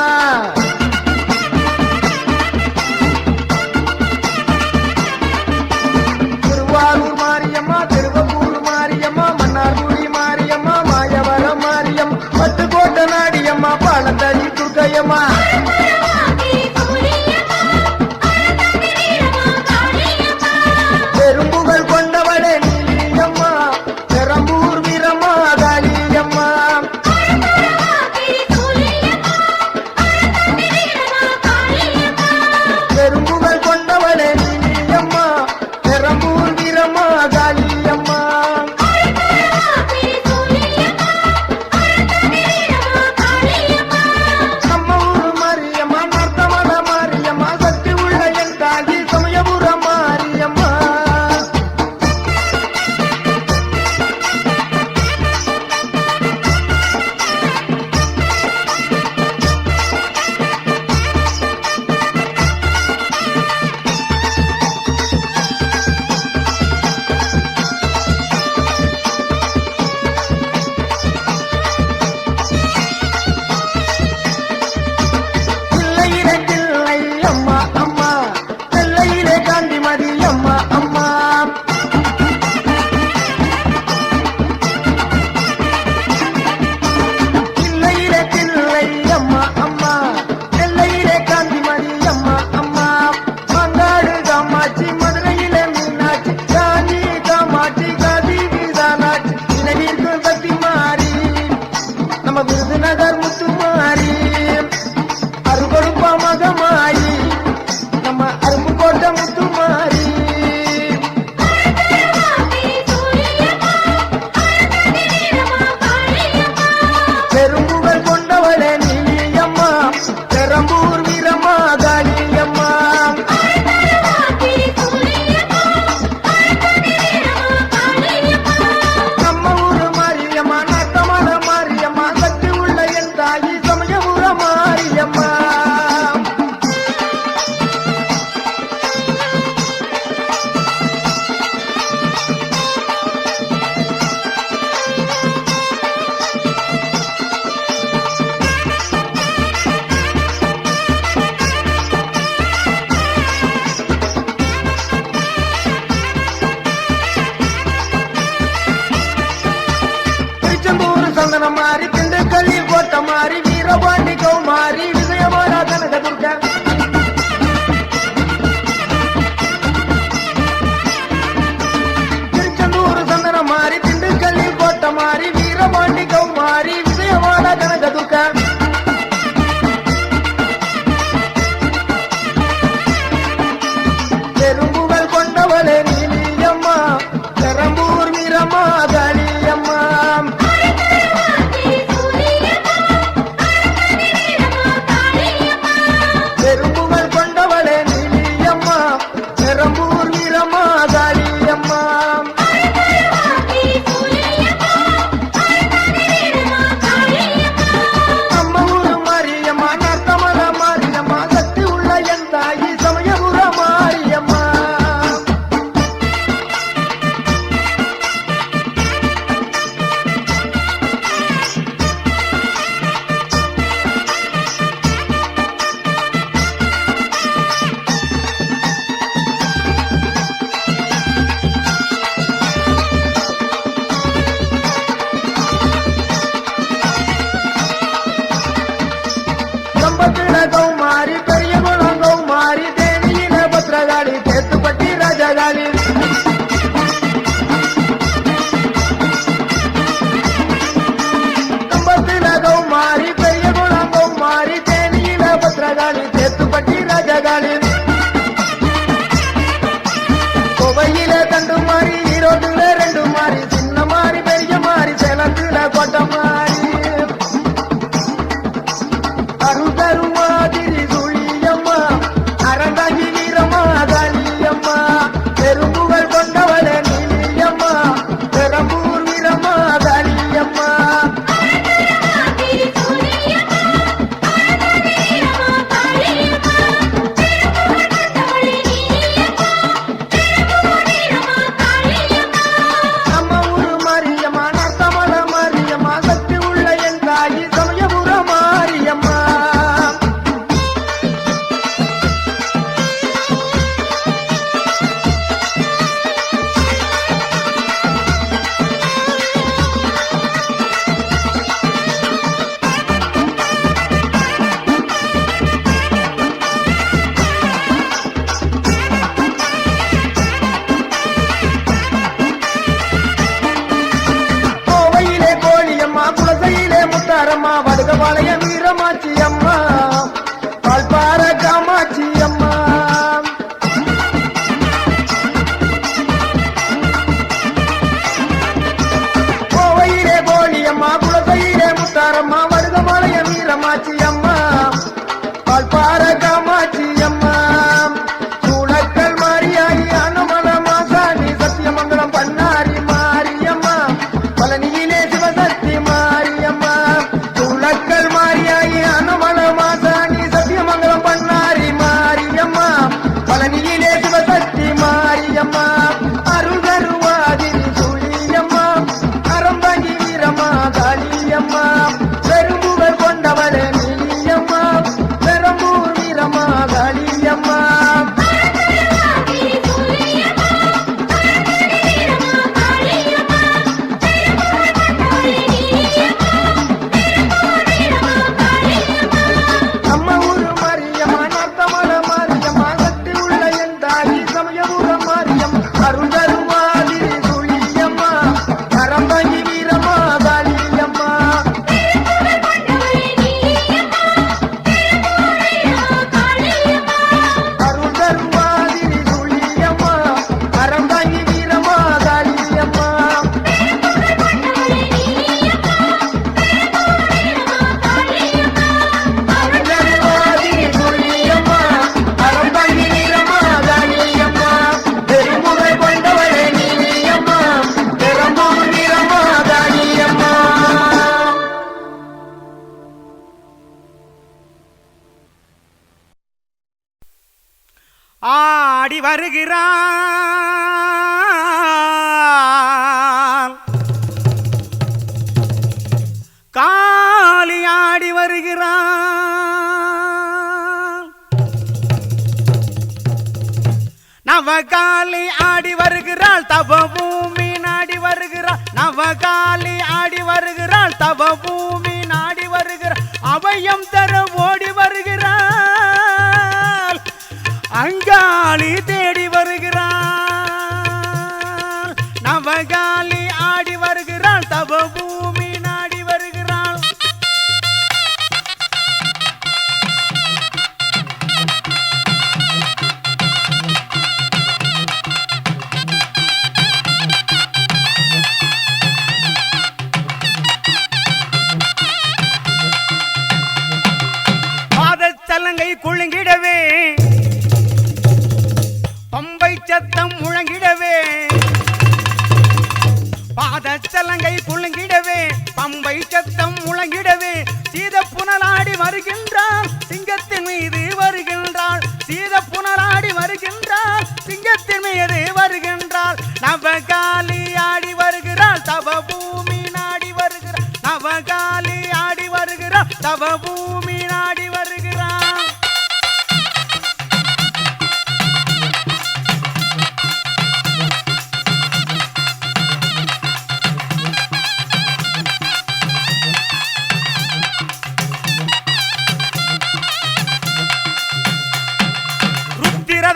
திருவாரூர் மாரியம்மா திருவப்பூர் மாரியம்மா மன்னார்குடி மாரியம்மா மாயவரம் மாரியம் பட்டுக்கோட்டை நாடியம்மா பாலத்தடி துர்க்கையம்மா பெரும்புகள் கொண்டவளே நீலியம்மா பெரம்பூர் வீரம்மா காளியம்மா பெரும்புகள் கொண்டவளே நீலியம்மா பெரம்பூர் வீரம்மா காளியம்மா நம்ம ஊரு மாரியம்மா நார்த்தமல மாரியம்மா சக்தி உள்ள என் தாயி சமயபுர மாரியம்மா பிள்ளையிலே பிள்ளை அம்மா அம்மா பிள்ளையிலே காந்திமதி அம்மா அம்மா பிள்ளையிலே பிள்ளை அம்மா அம்மா பிள்ளையிலே காந்திமதி அம்மா அம்மா மங்காடு காமாட்சி மதுரையிலே மீனாட்சி காஞ்சி காமாட்சி காதி வீதானாட்சி நினைவிற்கும் சக்தி மாறி நம்ம விருதுநகர் முத்துமாரி அருகொடுப்பா மகமாயி நம்ம அருப்புக்கோட்டை முத்துமாரி பெரும்புகள் கொண்டவளே நீலியம்மா பெரம்பூர் வீரம்மா காளியம்மா நம்ம ஊரு மாரியம்மா நாட்டமல மாரியம்மா சக்தி உள்ள என் தாயி திண்டுக்கல்லில் கோட்டை மாறி வீரபாண்டி கௌமாரி விஜயவாடா கனகதுர்கா திருச்செந்தூர் சந்தன மாறி திண்டுக்கல்லில் கோட்டை மாறி வீரபாண்டி கௌமாரி விஜயவாடா கனகதுர்கா பெரும்புகள் கொண்டவளே நீலியம்மா பெரம்பூர் வீரம்மா காளியம்மா பெரும்புகள் கொண்டவளே நீலியம்மா பெரம்பூர் வீரம்மா காளியம்மா நம்ம ஊரு மாரியம்மா நர்த்தமல மாரியம்மா சக்தி உள்ள என் தாயி சமயபுர மாரியம்மா கம்பத்தில கௌமாரி பெரிய குளம் கௌமாரி தேனியில பத்ரகாளி தேத்துப்பட்டி ராஜகாளி கம்பத்தில கௌமாரி பெரிய குளம் கௌமாரி தேனியில பத்ரகாளி தேத்துப்பட்டி ராஜகாளி கோவையில தண்டு மாறி ஈரோட்டுல ரெண்டு மாறி சின்ன மாறி பெரிய மாறி சேலத்துல கோட்டை மாறி அருதருமாதிரி சுழியம்மா அறந்தாங்கி வீரம்மா காளியம்மா பெரும்புகள் கொண்டவளே நீலியம்மா பெரம்பூர் வீரம்மா காளியம்மா நம்ம ஊரு மாரியம்மா நர்த்தமல மாரியம்மா சக்தி உள்ள என் தாயி சமயபுர மாரியம்மா கோவையிலே கோழியம்மா குலசையிலே முத்தாரம்மா வடுகபாளைய வீரமாச்சி அம்மா பால்பார காமாட்சி அம்மா கோவையிலே கோழியம்மா குலசையிலே முத்தாரம்மா வடுகபாளைய வீரமாச்சி அம்மா பால்பார காமாட்சி அம்மா சூளக்கல் மாரியாயி அனுமல மாசாணி சத்தியமங்கலம் பண்ணாரி மாரியம்மா பழனியிலே சிவசக்தி மாரியம்மா சூளக்கல் மாரியாயி அனுமல மாசாணி சத்தியமங்கலம் பண்ணாரி மாரியம்மா பழனியிலே சிவசக்தி மாரியம்மா அருள் தருவாதிரி சுழியம்மா அறந்தாங்கி வீரம்மா காளியம்மா பெரும்புகள் கொண்டவளே நீலியம்மா பெரம்பூர் வீரம்மா காளியம்மா நம்ம ஊரு மாரியம்மா நர்த்தமல மாரியம்மா சக்தி உள்ள என் தாயி சமயபுர மாரியம் அருள் தருவாதிரி சுழியம்மா அறந்தாங்கி வீரம்மா காளியம்மா அருள் தருவாதிரி சுழியம்மா அறந்தாங்கி வீரம்மா காளியம்மா அருள் தருவாதிரி சுழியம்மா அறந்தாங்கி வீரம்மா காளியம்மா பெரும்புகள் கொண்டவளே நீலியம்மா பெரம்பூர் வீரம்மா காளியம்மா ஆடி வருகிறான் காளி ஆடி வருகிறான் நவகாளி ஆடி வருகிறாள் தவ பூமி நாடி வருகிறாள் நவகாளி ஆடி வருகிறாள் தவ பூமி நாடி சத்தம் முழங்கிடவே பாதச்சலங்கை குலுங்கிடவே பம்பை சத்தம் முழங்கிடவே சீத புனலாடி வருகின்றாள் சிங்கத்தின் மீது வருகின்றாள் சீத புனலாடி வருகின்றாள் சிங்கத்தின் மீது வருகின்றாள் நவகாலி ஆடி வருகிறாள் தவ பூமி நாடி வருகிறாள் நவகாலி ஆடி வருகிறாள் தவ பூமி நாடி வருகிறாள்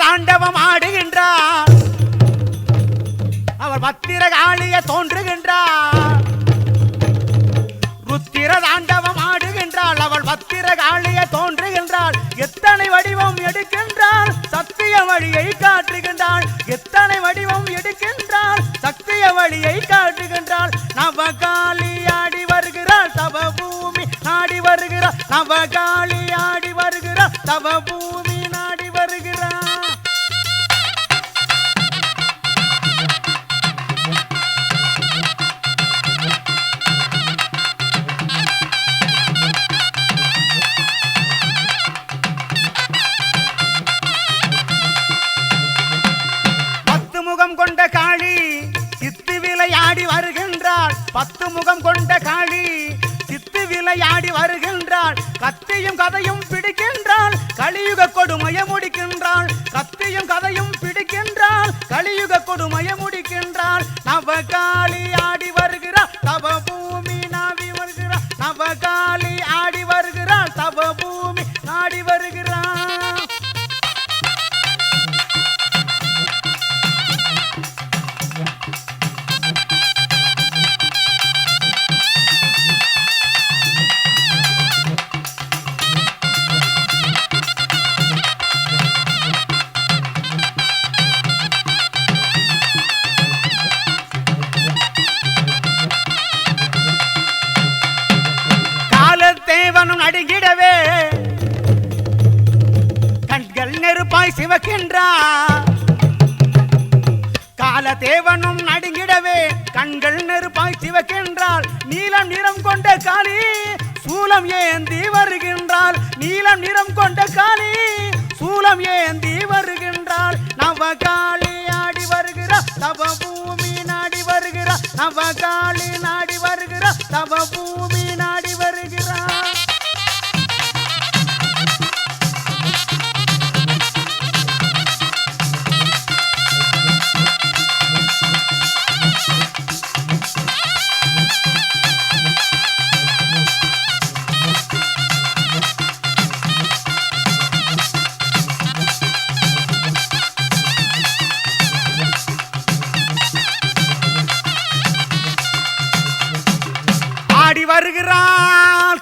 தாண்டவம் ஆடுகின்றார் அவர் பத்திர காளிய தோன்றுகின்றார் ருத்திர தாண்டவம் ஆடுகின்றாள் அவள் பத்திர காளிய தோன்றுகின்றாள் எத்தனை வடிவம் எடுக்கின்றாள் சத்திய வழியை காட்டுகின்றாள் எத்தனை வடிவம் எடுக்கின்றாள் சத்திய வழியை காட்டுகின்றாள் நவகாளி ஆடி வருகிறாள் தவ பூமி நாடி வருகிறாள் நவகாளி ஆடி வருகிறாள் தவ பூமி நாடி வருகிறாள் கொண்ட காளி சித்து விளையாடி வருகின்றாள் பத்து முகம் கொண்ட காளி சித்து விளையாடி வருகின்றாள் கத்தியும் கதையும் பிடிக்கின்றாள் கலியுக கொடுமைய முடிக்கின்றாள் கத்தியும் கதையும் பிடிக்கின்றாள் கலியுக கொடுமைய முடிக்கின்றாள் நவகாளி ஆடி வருகிறாள் தவ பூமி நாடி வருகிறாள் நவகாளி ஆடி வருகிறாள் தவ பூமி நாடி வருகிறாள் தேவனும் நடுங்கிடவே கண்கள் நெருப்பாய் சிவக்கின்றார் கால தேவனும் நடுங்கிடவே கண்கள் நெருப்பாய் சிவக்கின்றாள் நீலம் நிறம் கொண்ட காளி சூலம் ஏந்தி வருகின்றாள் நீலம் நிறம் கொண்ட காளி சூலம் ஏந்தி வருகின்றாள் நவகாளி ஆடி வருகிறாள் தவ பூமி நாடி வருகிறாள் நவகாளி நாடி வருகிறாள் தவ பூமி நாடி வருகிறாள் ஆடி வருகிறாள்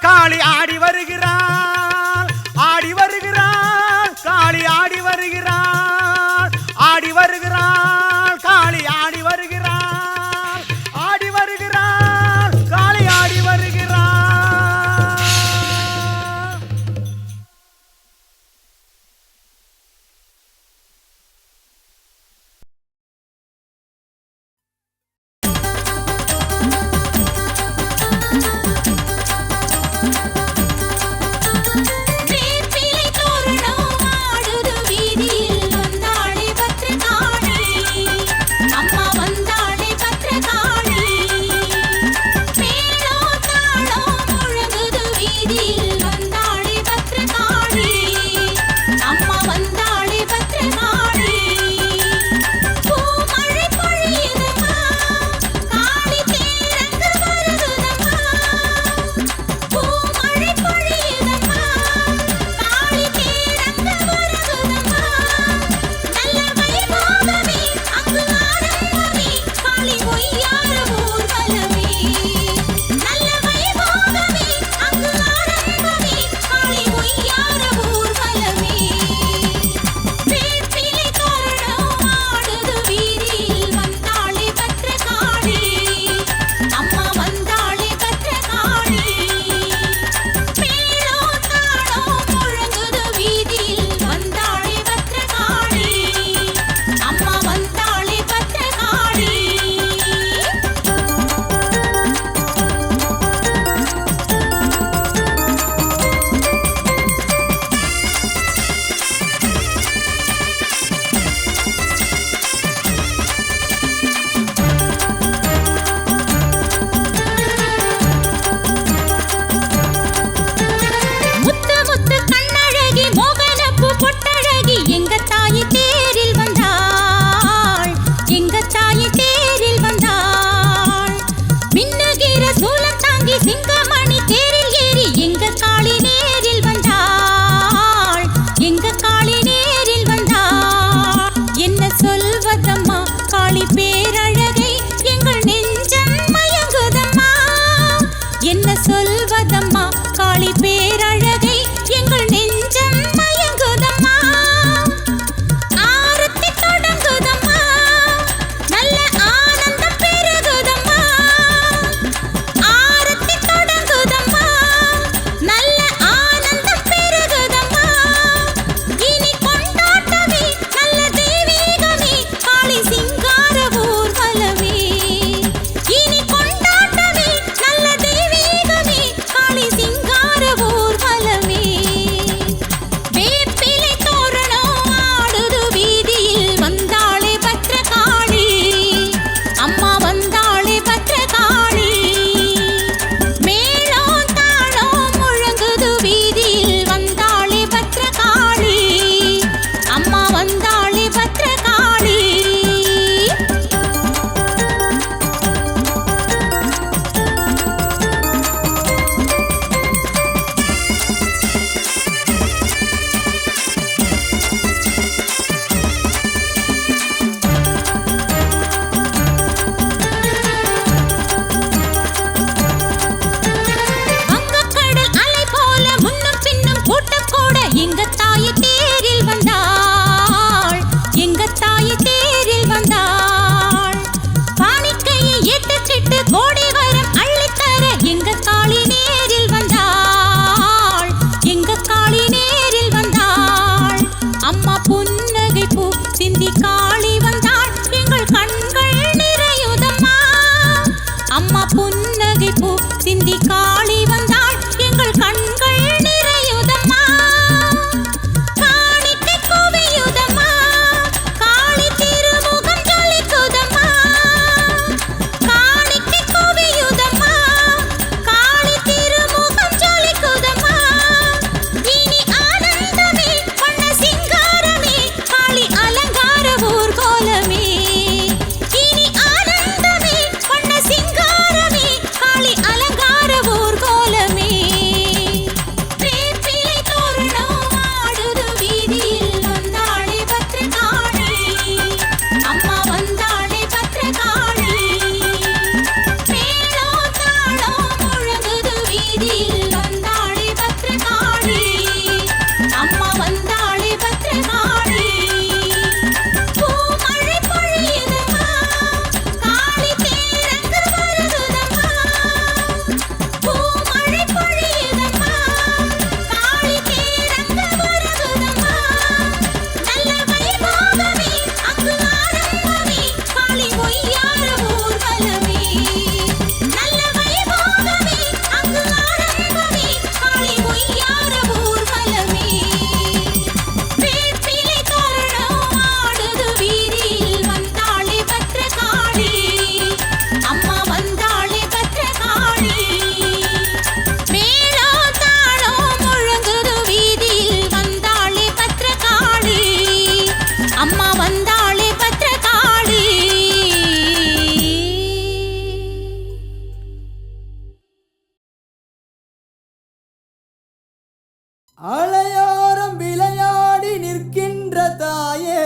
அலையோரம் விளையாடி நிற்கின்ற தாயே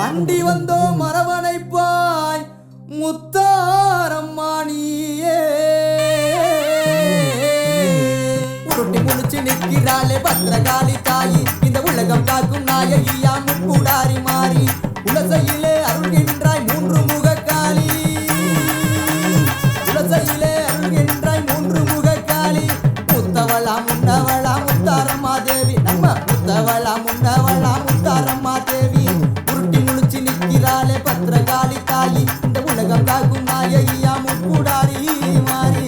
அண்டி வந்தோம் மரவணைப்பாய் முத்தாரம்மானியே உருட்டி முடிச்சு நிற்கிறாளே பத்திரகாளி தாயி இந்த உலகம் காக்கும் நாயகியா முக்கூடாரி மாறி உலசையிலே அருள்கின்றாய் மூன்று முகக்காளி உலசையிலே அருள்கின்றாய் மூன்று முகக்காளி முத்தவளா முன்னவளா முத்தாரம்மா தேவி நம்ம முத்தவளா முன்னவளா முத்தாரம்மா தேவி உருட்டி முழிச்சு நிற்கிறாளே பத்திரகாளி தாயி இந்த உலகம் காக்கும் நாயகியா முக்கூடாரி மாறி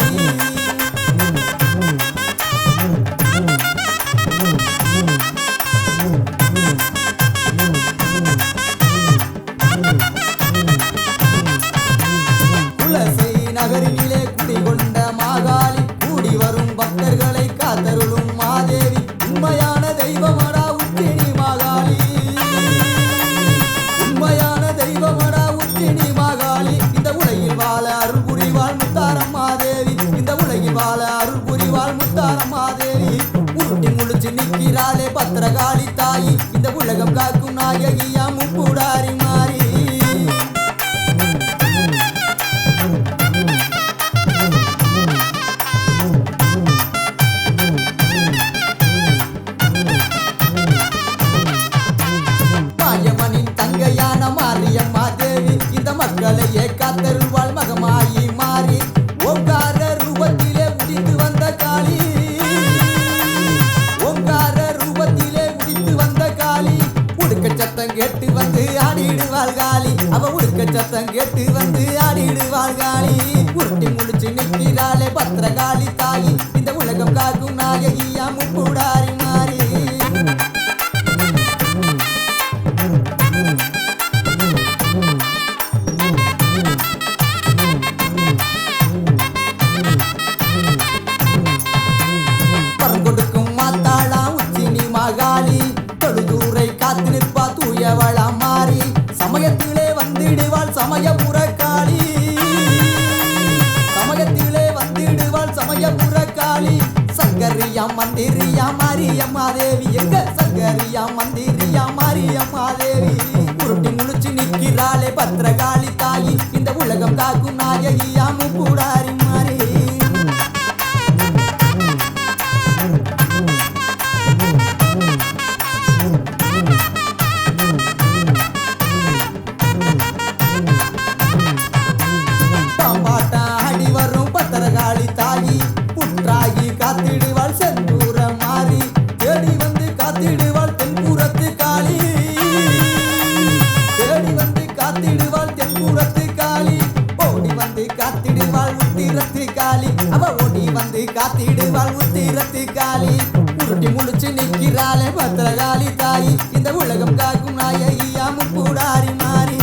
குலசை நகரினிலே குடிகொண்ட மாகாளி கூடி வரும் பக்தர்களை காத்தருளும் மாதேவி உண்மையான தெய்வமடா உச்சினி மாகாளி உண்மையான தெய்வமடா உச்சினி மாகாளி இந்த உலகில் வாழ அருள் புரிவாள் முத்தாரம்மா தேவி இந்த உலகில் வாழ அருள் புரிவாள் முத்தாரம்மா தேவி உருட்டி முழிச்சு நிற்கிறாளே பத்திரகாளி தாயி இந்த உலகம் காக்கும் நாயகியா முக்கூடாரி மாறி மாயமனின் தங்கையான மாரியம்மா தேவி இந்த மக்களையே காத்தருள்வாள் மகமாயி மாறி ஓங்கார ரூபத்திலே உதித்து வந்த காளி ஓங்கார ரூபத்திலே உதித்து வந்த காளி உடுக்க சத்தம் கேட்டு வந்து ஆடிடுவாள் காளி அவ உடுக்க சத்தம் கேட்டு வந்து ஆடிடுவாள் காளி உருட்டி முடிச்சு நிற்கிறாளே பத்திரகாளி தாயி இந்த உலகம் காக்கும் நாயகியா முக்கூடாரி மாறி பரங்கொடுக்கும் மாத்தாளா உச்சினி மகாளி தொழுதூரை காத்து நிற்பா தூயவளா மாறி சமயத்திலே வந்திடுவாள் சமயபுர காளி சமயத்திலே வந்திடுவாள் சமயபுர காளி சங்கரியா மந்திரியா மாரியம்மா தேவி எங்க சங்கரியா மந்திரியா மாரியம்மா தேவி உருட்டி முழிச்சு நிற்கிறாளே பத்திரகாளி தாயி இந்த உலகம் காக்கும் நாயகியா முக்கூடாரி மாறி பாம்பாட்டா ஆடி வரும் பத்திரகாளி தாயி புற்றாகி காத்திடுவாள் செந்தூர மாறி தேடி வந்து காத்திடுவாள் தென்புறத்து காளி தேடி வந்து காத்திடுவாள் தென்புறத்து காளி ஓடி வந்து காத்திடுவாள் உத்திரத்து காளி அவ ஓடி வந்து காத்திடுவாள் உத்திரத்து காளி உருட்டி முழிச்சு நிற்கிறாளே பத்திரகாளி தாயி இந்த உலகம் காக்கும் நாயகியா முக்கூடாரி மாறி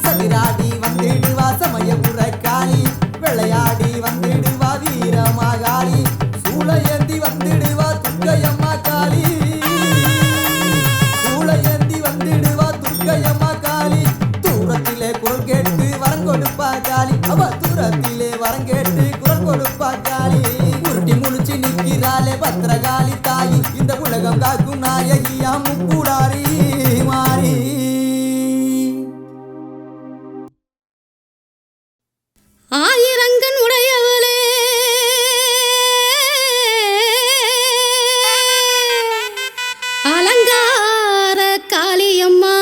சதிராடி வந்திடுவா சமயபுர காளி விளையாடி வந்திடுவா வீரமாகாளி சூளையேந்தி வந்திடுவா துர்க்கையம்மா காளி சூளையேந்தி வந்திடுவா துர்க்கையம்மா காளி தூரத்திலே குரல் கேட்டு வரம் கொடுப்பா காளி அவ தூரத்திலே வரம் கேட்டு குரல் கொடுப்பா காளி உருட்டி முழிச்சு நிற்கிறாளே பத்திரகாளி தாயி இந்த உலகம் காக்கும் நாயகியா முக்கூடாரி மாறி ஆயிரங்கன் உடையவளே அலங்கார காளியம்மா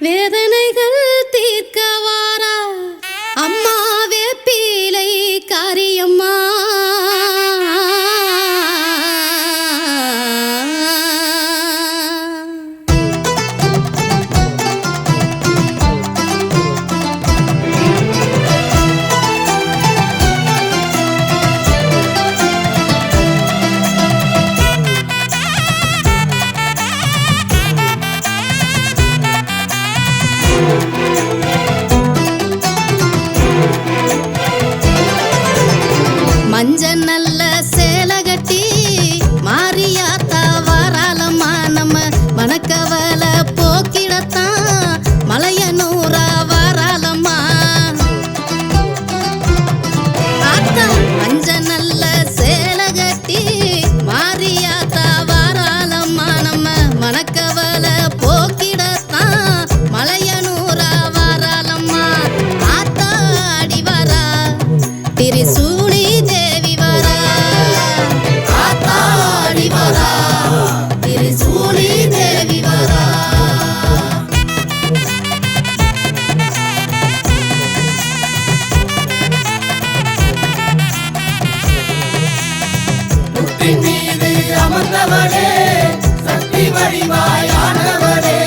வேதனைகள் தீர்க்க வாரா அம்மா வேப்பிலை காரியம்மா சிங்கத்தின் மீது அமர்ந்தவளே சக்தி வடிவாயானவளே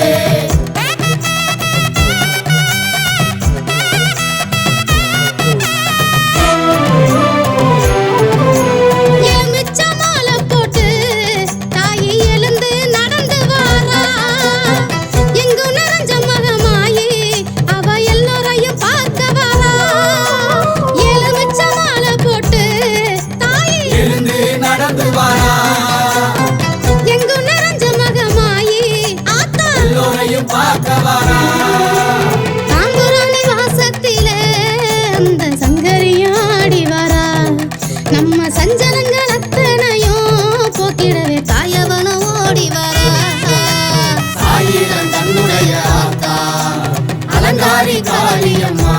காளியம்மா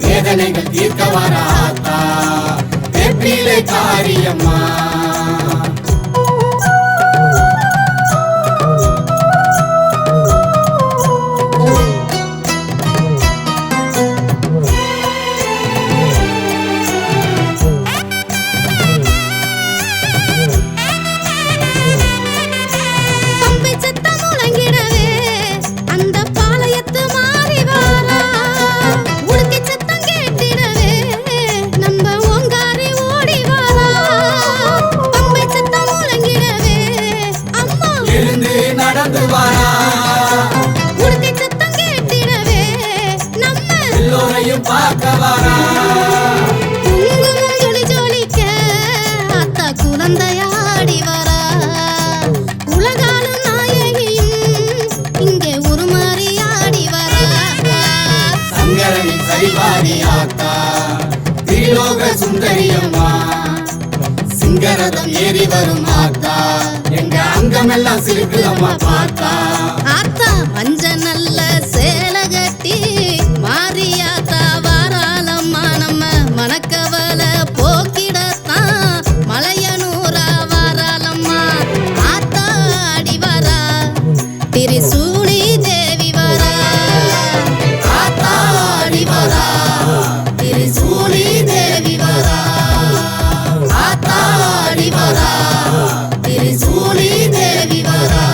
வேதனைகள் தீர்க்க வராத்தா வெற்றிலை காரியம்மா சுந்தரியம்மா சிங்கரதம் ஏறி வரும் ஆத்தா எங்க அங்கமெல்லாம் சிரிக்குதம்மா பார்த்தா ஆத்தா மஞ்ச நல்ல சேல கட்டி மாரியாத்தா வாராளம்மா நம்ம மனக்கவல போக்கிடத்தான் மலையனூரா வாராளம்மா ஆத்தா அடி வரா திரிசூலி தேவி வரா ஆத்தா அடி வரா திரிசூலி தேவி வரா ஆத்தா அடி வரா திரிசூலி தேவி வரா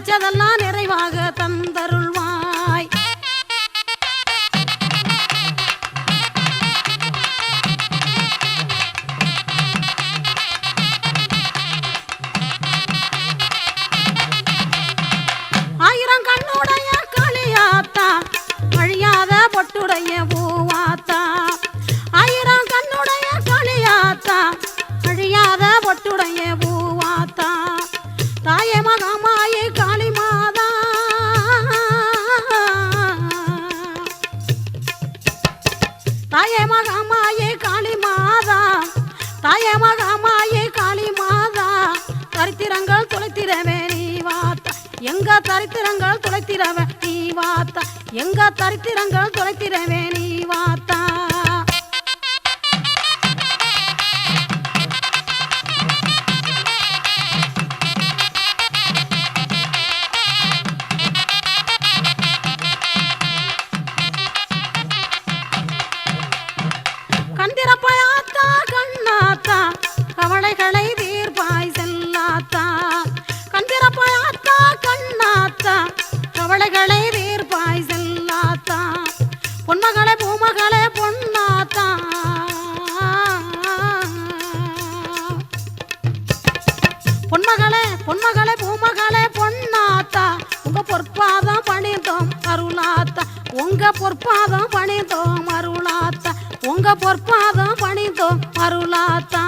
நினைச்சதெல்லாம் நிறைவாக தந்தருள்வாய். ஆயிரம் கண்ணுடைய காளியாத்தா, அழியாத பொட்டுடைய பூவாத்தா. ஆயிரம் கண்ணுடைய காளியாத்தா, அழியாத பொட்டுடைய பூவாத்தா. தாயே மகாமாயே காளி மாதா, தாயே மகாமாயே காளி மாதா, தாயே மகாமாயே காளி மாதா. தரித்திரங்கள் துளைத்திரவே நீ வாத்தா, எங்க தரித்திரங்கள் துளைத்திரவே நீ வாத்தா, எங்க தரித்திரங்கள் துளைத்திரவே நீ வாத்தா. கந்திரப்பயாத்தா கண்ணாத்தா, கவலைகளை தீர்ப்பாய் செல்லாத்தா. கந்திரப்பயாத்தா கண்ணாத்தா, கவலைகளை தீர்ப்பாய் செல்லாத்தா. பொன்மகளே பூமகளே பொன்னாத்தா, பொன்மகளே பொன்மகளே பூமகளே பொன்னாத்தா. உங்க பொற்பாதம் பணிந்தோம் அருளாத்தா, உங்க பொற்பாதம் பணிந்தோம் அருளாத்தா, உங்க பொற்பாதம் பணிந்தோம் அருளாத்தா.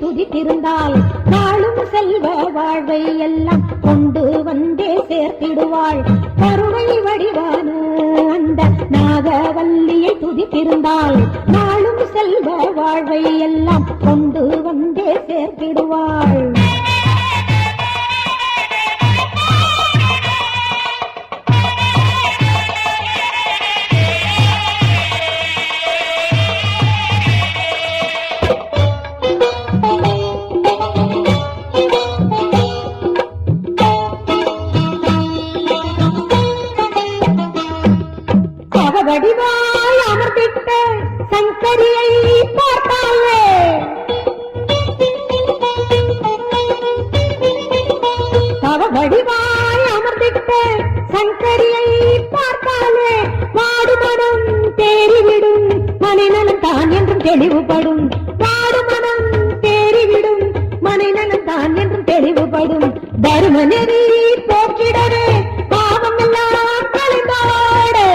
துதித்திருந்தால் நாளும் செல்வ வாழ்வை எல்லாம் கொண்டு வந்தே சேர்த்திடுவாள். கருணை வடிவான அந்த நாகவல்லியை துதித்திருந்தால் நாளும் செல்வ வாழ்வை எல்லாம் கொண்டு வந்தே சேர்த்திடுவாள். வடிவாய் அமர்ந்திட்ட சங்கரியை பார்த்தாலே தவ வடிவாய் அமர்ந்திட்ட சங்கரியை பார்த்தாலே வாடுமனம் தேறிவிடும் மனிதனும் தான் என்றும் தெளிவுபடும். வாடுமனம் தேறிவிடும் மனிதனும் தான் என்றும் தெளிவுபடும். தருமநெறி போக்கிடவே பாவம் எல்லாம் கலைந்தாடு.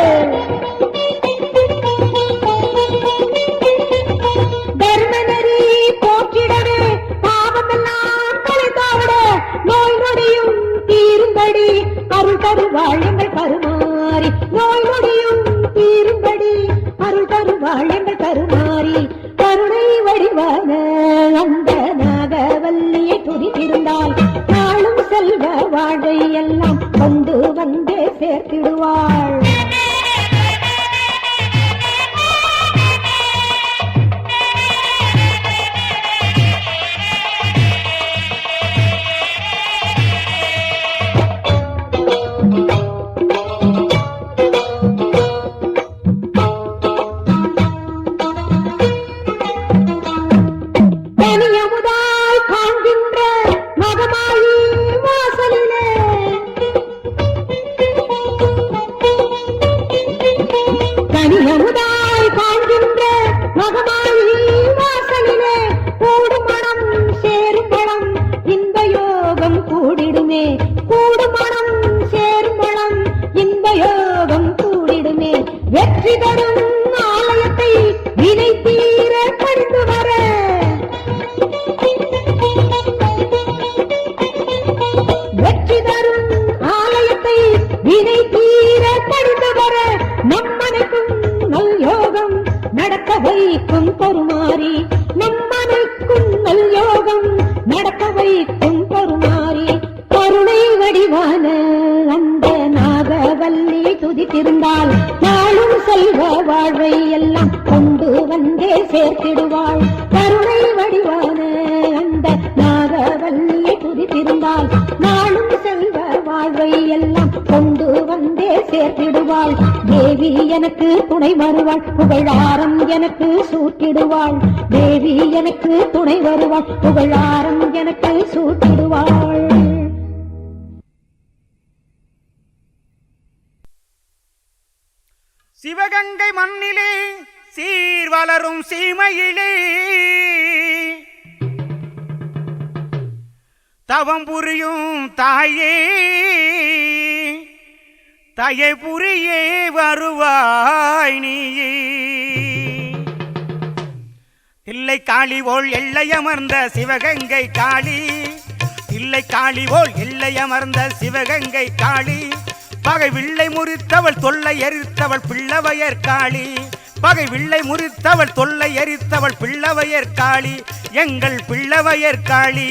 தர்மநெறி போக்கிடவே பாவமெல்லாம் கலைந்தாட நோய் நொடியும் தீரும்படி அருள் தருவாள் எங்கள் கருமாறி. நோய் நொடியும் தீரும்படி அருள் தருவாள் எங்கள் கருமாறி. கருணை வடிவான அந்த நாகவல்லியை துதித்திருந்தால் நாளும் செல்வ வாழ்வை எல்லாம் கொண்டு வந்தே சேர்த்திடுவாள். தனியமுதாய் காண்கின்ற மகமாயி வாசலிலே துதித்திருந்தால் நாளும் செல்வ வாழ்வை எல்லாம் கொண்டு வந்தே சேர்த்திடுவாள். கருணை வடிவான அந்த நாகவல்லியை துதித்திருந்தால் நாளும் செல்வ வாழ்வை எல்லாம் கொண்டு வந்தே சேர்த்திடுவாள். தேவி எனக்கு துணை வருவாள், புகழாரம் எனக்கு சூட்டிடுவாள். தேவி எனக்கு துணை வருவாள், புகழாரம் எனக்கு சூட்டிடுவாள். சிவகங்கை மண்ணிலே சீர் வளரும் சீமையிலே தவம் புரியும் தாயே தயை புரியே வருவாய் நீயே. தில்லை காளி போல் எல்லையமர்ந்த சிவகங்கை காளி, தில்லை காளி போல் எல்லையமர்ந்த சிவகங்கை காளி, பகை வில்லை முறித்தவள் தொல்லை எரித்தவள் பிள்ளவையர் காளி, பகை வில்லை முறித்தவள் தொல்லை எரித்தவள் பிள்ளவையர் காளி, எங்கள் பிள்ளவையர் காளி.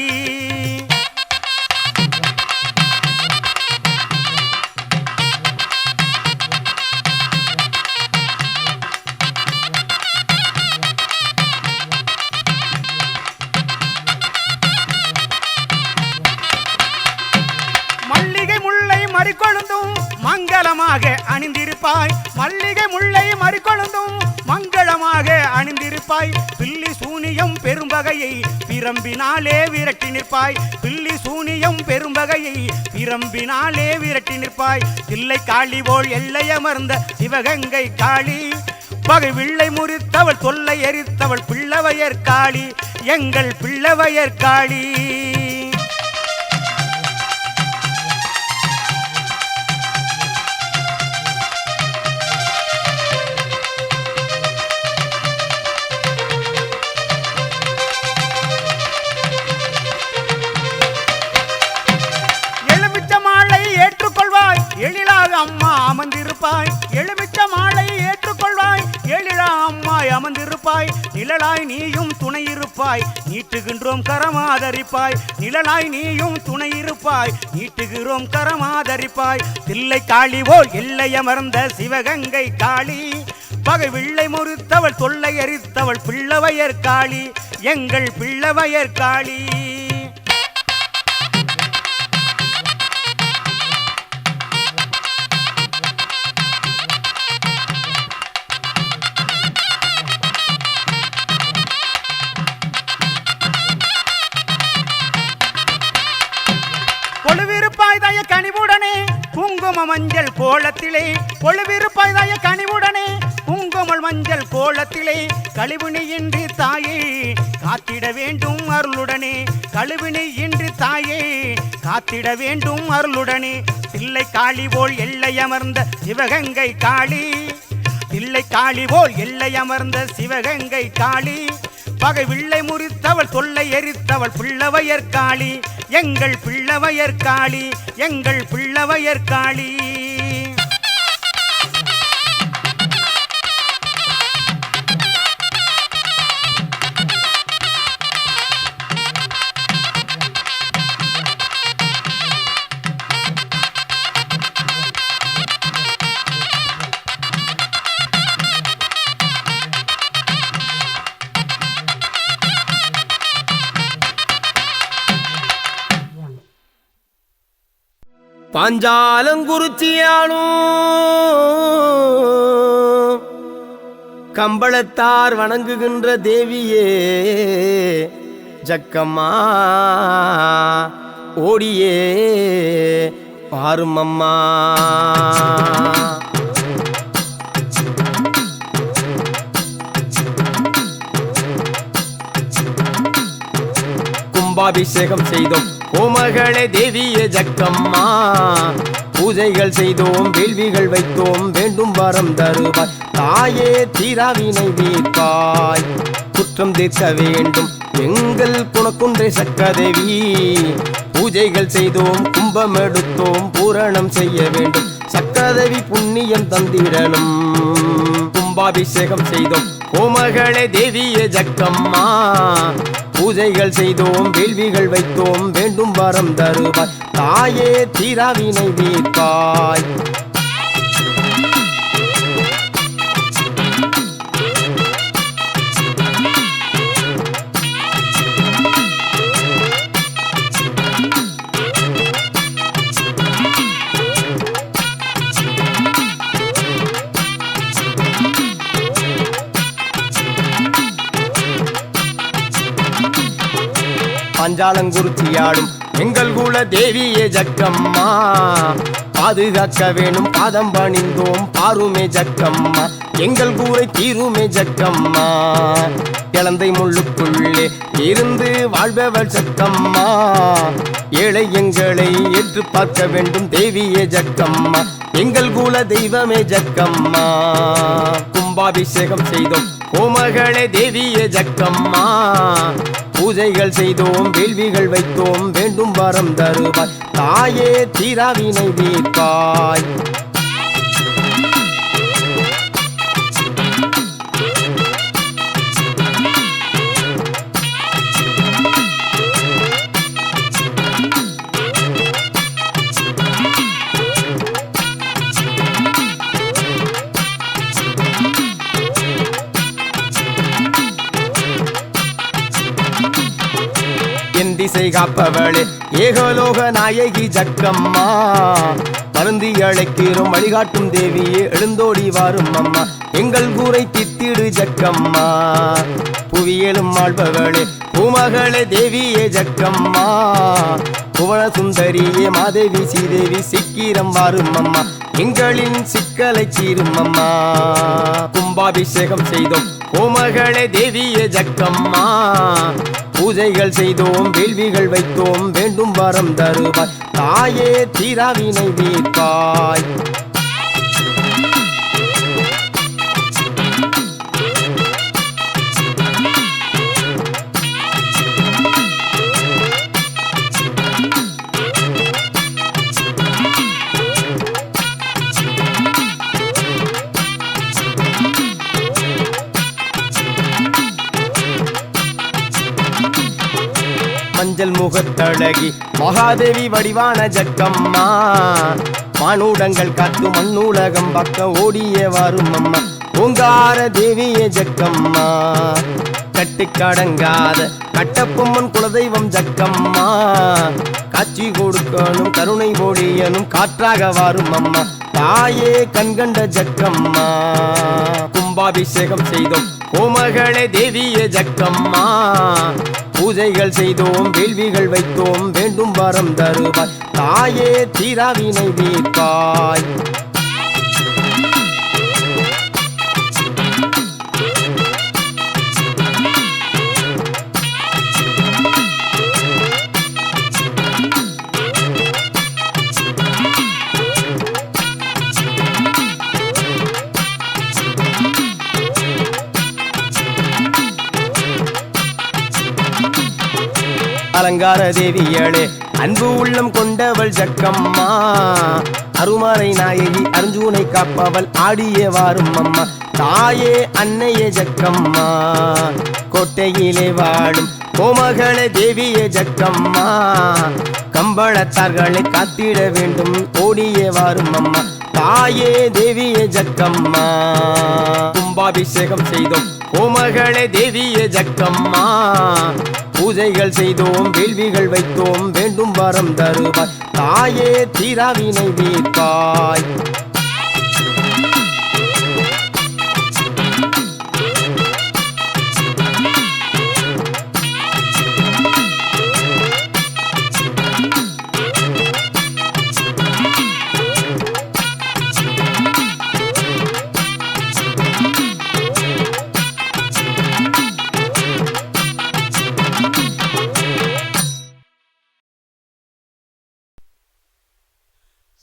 மல்லிகை முல்லை மறிக்கொழுந்தும் மங்களமாக அணிந்திருப்பாய், மல்லிகை முல்லை மறிக்கொழுந்தும் மங்களமாக அணிந்திருப்பாய். பில்லி சூனியம் பெரும்பகையை பிரம்பினாலே விரட்டி நிற்பாய், பில்லி சூனியம் பெரும்பகையை பிரம்பினாலே விரட்டி நிற்பாய். தில்லை காளி போல் எல்லையமர்ந்த சிவகங்கை காளி, பகை வில்லை முறித்தவள் தொல்லை எரித்தவள் பிள்ளவையர் காளி, எங்கள் பிள்ளவையர் காளி. எழிலாக அம்மா அமர்ந்திருப்பாய், எலுமிச்ச மாலை ஏற்றுக்கொள்வாய், எழிலா அம்மாய் அமர்ந்திருப்பாய். நிழலாய் நீயும் துணை இருப்பாய், நீட்டுகின்றோம் கரமாதரிப்பாய், நிழலாய் நீயும் துணை இருப்பாய், நீட்டுகிறோம் கரமாதரிப்பாய். தில்லை காளி போல் எல்லையமர்ந்த சிவகங்கை காளி, பகை வில்லை முறித்தவள் தொல்லை எரித்தவள் பிள்ளவையர் காளி, எங்கள் பிள்ளவையர் காளி. கொழுவிருப்பாய் தய கனிவுடனே குங்கும மஞ்சள் கோலத்திலே, கொழுவிருப்பாய் தய கனிவுடனே குங்குமல் மஞ்சள் கோலத்திலே, கழிவினை இன்றி தாயே காத்திட வேண்டும் அருளுடனே, கழிவினை இன்றி தாயே காத்திட வேண்டும் அருளுடனே. தில்லை காளி போல் எல்லையமர்ந்த சிவகங்கை காளி, தில்லை காளி போல் எல்லையமர்ந்த சிவகங்கை காளி, பகை வில்லை முறித்தவள் தொல்லை எரித்தவள் பிள்ளவையர் காளி, எங்கள் பிள்ளவையர் காளி, எங்கள் பிள்ளவையர் காளி. பாஞ்சாலங்குறிச்சியாளும் கம்பளத்தார் வணங்குகின்ற தேவியே ஜக்கம்மா ஓடியே பாரும் அம்மா. கும்பாபிஷேகம் செய்தோம் கோமகளே தேவியே ஜக்கம்மா, பூஜைகள் செய்தோம் வேள்விகள் வைத்தோம் வேண்டும் வரம் தருவாய். தாயே தீராவினை தீர்ப்பாய், குற்றம் தீர்க்க வேண்டும் எங்கள் குணக்குன்றை சக்கதேவி. பூஜைகள் செய்தோம் கும்பம் எடுத்தோம் பூரணம் செய்ய வேண்டும் சக்கதேவி புண்ணியம் தந்திடணும். கும்பாபிஷேகம் செய்தோம் கோமகளே தேவியே ஜக்கம்மா, பூஜைகள் செய்தோம் வேள்விகள் வைத்தோம் வேண்டும் வரம் தருவாய். தாயே தீராவினை தீர்ப்பாய். பாஞ்சாலங்குறிச்சியாடும் எங்கள் குல தேவியே ஜக்கம்மா பாதுகாக்க வேணும் பாதம் பணிந்தோம் பாருமே ஜக்கம்மா எங்கள் கூரை தீருமே ஜக்கம்மா இளந்தை முள்ளுக்குள்ளே இருந்து வாழ்பவள் ஜக்கம்மா ஏழை எங்களை ஏற்று பார்க்க வேண்டும் தேவியே ஜக்கம்மா எங்கள் குல தெய்வமே ஜக்கம்மா கும்பாபிஷேகம் செய்தோம் கோமகளே தேவியே ஜக்கம்மா பூஜைகள் செய்தோம் வேள்விகள் வைத்தோம் வேண்டும் வரம் தருவாய் தாயே தீராவினை தீர்ப்பாய் என் திசை காப்பவளே ஏகலோக நாயகி ஜக்கம்மா மருந்தி அழைக்கிறோம் வழிகாட்டும் தேவியே எழுந்தோடி வாரும் அம்மா எங்கள் கூரை தித்திடு ஜக்கம்மா புவியலும் ஆள்பவளே பூமகளே தேவியே ஜக்கம்மா புவன சுந்தரியே மாதேவி ஸ்ரீதேவி சீக்கிரம் வாரும் அம்மா எங்களின் சிக்கலை சீரும் அம்மா கும்பாபிஷேகம் செய்தோம் கோமகளே தேவியே ஜக்கம்மா பூஜைகள் செய்தோம் வேள்விகள் வைத்தோம் வேண்டும் வரம் தருவாய் தாயே தீராவினை தீர்ப்பாய் மஞ்சள் முகத்தழகி மகாதேவி வடிவான ஜக்கம்மா மானூடங்கள் காத்து மண்ணூலகம் பக்க ஓடிய வரும் அம்மா ஓங்கார தேவியே ஜக்கம்மா கட்டுக்கடங்காத கட்டப்பொம்மன் குலதெய்வம் ஜக்கம்மா காட்சி கொடுக்கணும் கருணை பொழியனும் காற்றாக வரும் அம்மா தாயே கண்கண்ட ஜக்கம்மா கும்பாபிஷேகம் செய்தோம் கோமகளே தேவியே ஜக்கம்மா பூஜைகள் செய்தோம் வேள்விகள் வைத்தோம் வேண்டும் வரம் தருவாய் தாயே தீராவினை தீர்ப்பாய் அலங்கார தேவியளே அன்பு உள்ளம் கொண்டவள் ஜக்கம்மா அருமறை நாயகி அர்ஜுனை காப்பவள் ஆடிய வாரும் அம்மா தாயே அன்னையே ஜக்கம்மா கோட்டையிலே வாழும் கோமகளே தேவியே ஜக்கம்மா கம்பளத்தார்களை காத்திட வேண்டும் ஓடிய வாரும் அம்மா தாயே தேவியே ஜக்கம்மா கும்பாபிஷேகம் செய்தோம் கோமகளே தேவியே ஜக்கம்மா பூஜைகள் செய்தோம் வேள்விகள் வைத்தோம் வேண்டும் வரம் தருவாய் தாயே தீராவினை தீர்ப்பாய்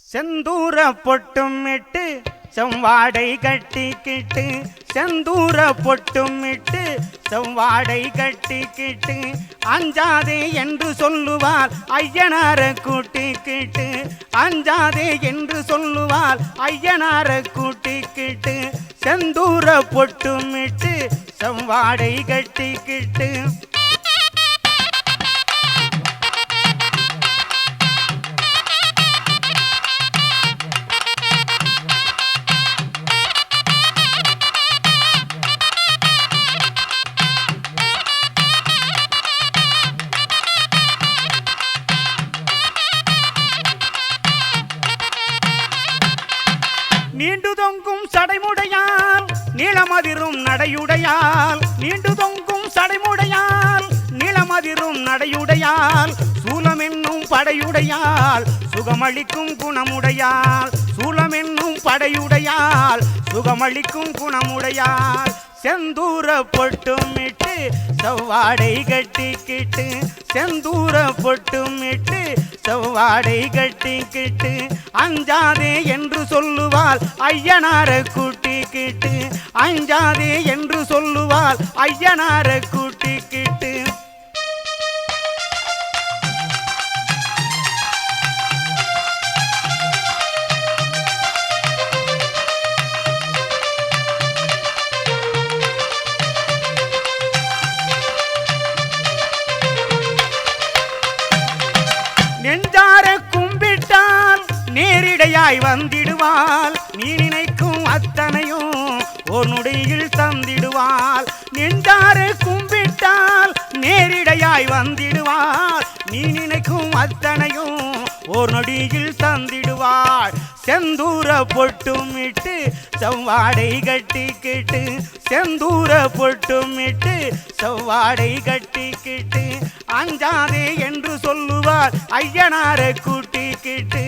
செந்தூர பொட்டும் இட்டு செவ்வாடை கட்டிக்கிட்டு செந்தூர பொட்டும் இட்டு செவ்வாடை கட்டிக்கிட்டு அஞ்சாதே என்று சொல்லுவாள் ஐயனார கூட்டிக்கிட்டு அஞ்சாதே என்று சொல்லுவாள் ஐயனார கூட்டிக்கிட்டு செந்தூர பொட்டும் இட்டு செவ்வாடை கட்டிக்கிட்டு நீண்டு தொங்கும் சடைமுடையால் நீளமதிரும் நடையுடையால் நீண்டு தொங்கும் சடைமுடையால் நீளமதிரும் சும்மாதிரும் நடையுடையால் சூலம் என்னும் படையுடையால் சுகமளிக்கும் குணமுடையால் சூலம் என்னும் படையுடையால் சுகமளிக்கும் குணமுடையால் செந்தூர பொட்டுமிட்டு செவ்வாடை கட்டிக்கிட்டு செந்தூர பொட்டுமிட்டு செவ்வாடை கட்டிக்கிட்டு அஞ்சாதே என்று சொல்லுவாள் ஐயனார கூட்டிக்கிட்டு அஞ்சாதே என்று சொல்லுவாள் ஐயனார கூட்டிக்கிட்டு நெஞ்சார கும்பிட்டால் நேரிடையாய் வந்திடுவாள் நீ நினைக்கும் அத்தனையும் ஒரு நொடியில் தந்திடுவாள் நெஞ்சார கும்பிட்டால் நேரிடையாய் வந்திடுவாள் நீ நினைக்கும் அத்தனையும் ஒரு நொடியில் தந்திடுவாள் செந்தூர பொட்டுமிட்டு செவ்வாடை கட்டிக்கிட்டு செந்தூர பொட்டுமிட்டு செவ்வாடை கட்டிக்கிட்டு அஞ்சாதே என்று சொல்லுவாள் ஐயனார கூட்டிக்கிட்டு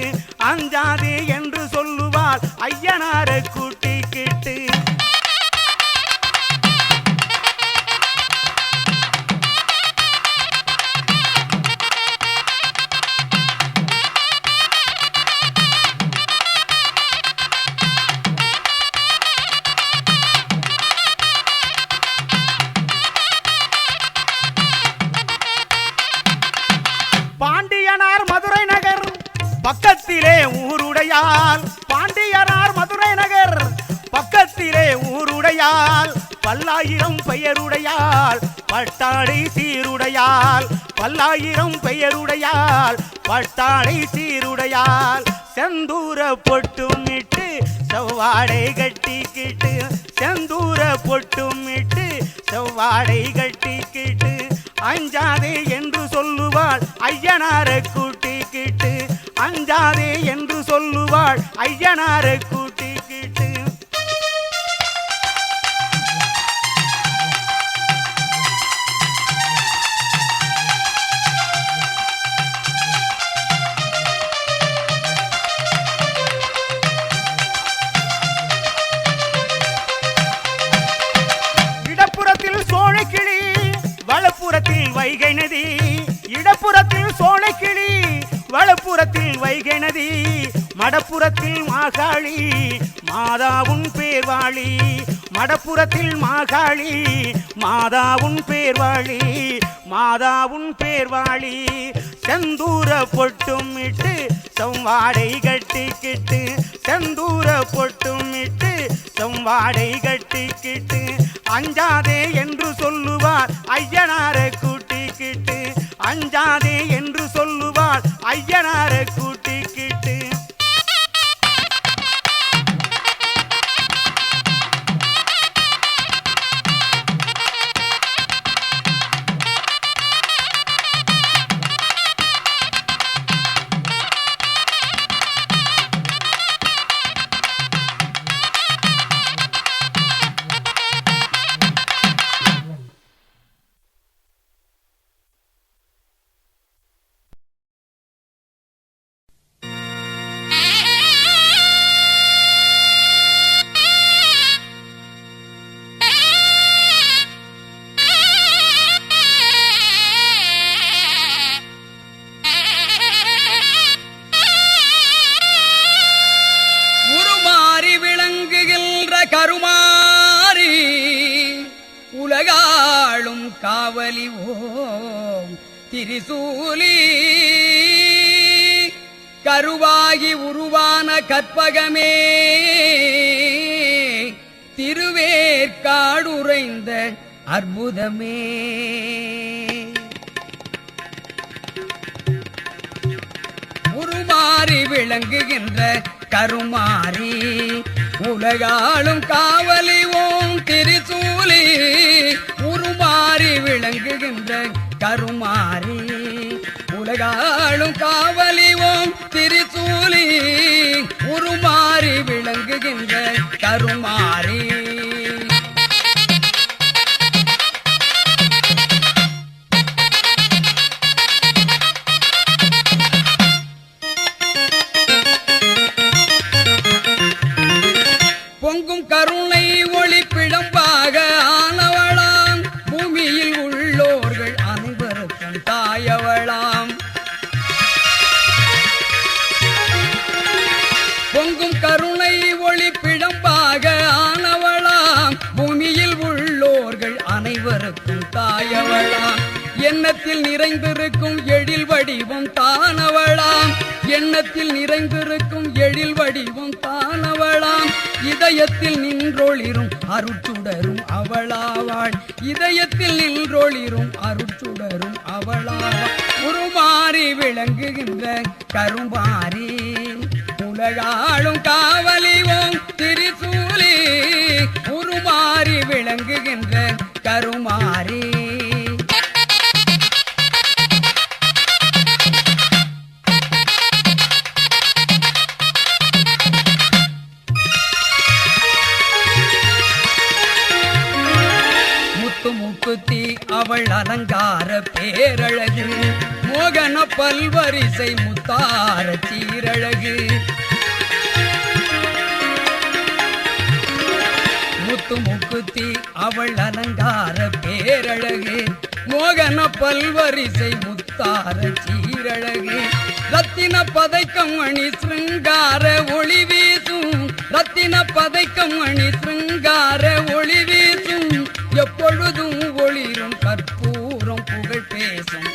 அஞ்சாதே என்று சொல்லுவாள் ஐயனார கூட்டிக்கிட்டு பாண்டியனார் மதுரை நகர் பக்கத்திலே ஊருடையால் பாண்டியனார் மதுரை நகர் பக்கத்திலே ஊருடையால் பல்லாயிரம் பெயருடையால் பட்டாடை சீருடையால் பல்லாயிரம் பெயருடையால் பட்டாடை சீருடையால் செந்தூர பொட்டுமிட்டு செவ்வாடை கட்டிக்கிட்டு செந்தூர பொட்டுமிட்டு செவ்வாடை கட்டிக்கிட்டு அஞ்சாதே என்று சொல்லுவாள் ஐயனார கூட்டிக்கிட்டு அஞ்சாதே என்று சொல்லுவாள் ஐயனார கூட்டிக்கிட்டு இடப்புறத்தில் சோழைக்கிளி வலப்புறத்தில் வைகை நதி இடப்புறத்தில் சோழைக்கிளி வலப்புறத்தில் வைகை நதி மடப்புறத்தில் மாகாளி மாதாவுன் பேர்வாளி மடப்புறத்தில் மாகாளி மாதாவுன் பேர்வாளி மாதாவுன் பேர்வாளி செந்தூர பொட்டுமிட்டு செவ்வாடை கட்டிக்கிட்டு செந்தூர பொட்டுமிட்டு செவ்வாடை கட்டிக்கிட்டு அஞ்சாதே என்று சொல்லுவார் ஐயனார கூட்டிக்கிட்டு அஞ்சாதே என்று சொல்லுவார் ஐயனார கூட்டிக்கிட்டு கருமாறி உலகாளும் காவலி ஓம் திரிசூலி கருவாகி உருவான கற்பகமே திருவேற்காடுரைந்த அற்புதமே உருமாறி விளங்குகின்ற கருமாறி உலகாளும் காவலி ஓம் திரிசூலி உருமாறி விளங்குகின்ற கருமாறி உலகாளும் காவலி ஓம் திரிசூலி உருமாறி விளங்குகின்ற கருமாறி எண்ணத்தில் நிறைந்திருக்கும் எழில் வடிவம் தானவளாம் எண்ணத்தில் நிறைந்திருக்கும் எழில் வடிவம் தானவளாம் இதயத்தில் நின்றொளிரும் அருட்சுடரும் அவளாவாள் இதயத்தில் நின்றொளிரும் அருட்சுடரும் அவளாவாள் உருமாறி விளங்குகின்ற கருமாரி உலகாளும் காவலிவோம் திரிசூலி உருமாறி விளங்குகின்ற கருமாரி முத்துமுக்குத்தி அவள் அலங்கார பேரழகு மோகன பல்வரிசை முத்தார சீரழகு முத்துமுக்குத்தி அவள் அலங்கார பேரழகு மோகன பல்வரிசை முத்தார சீரழகு ரத்தின பதைக்கம் அணி சிருங்கார ஒளி வீசும் ரத்தின பதைக்கம் அணி சிருங்கார ஒளி வீசும் எப்பொழுதும் ஒளிரும் கற்பூரம் புகழ் பேசும்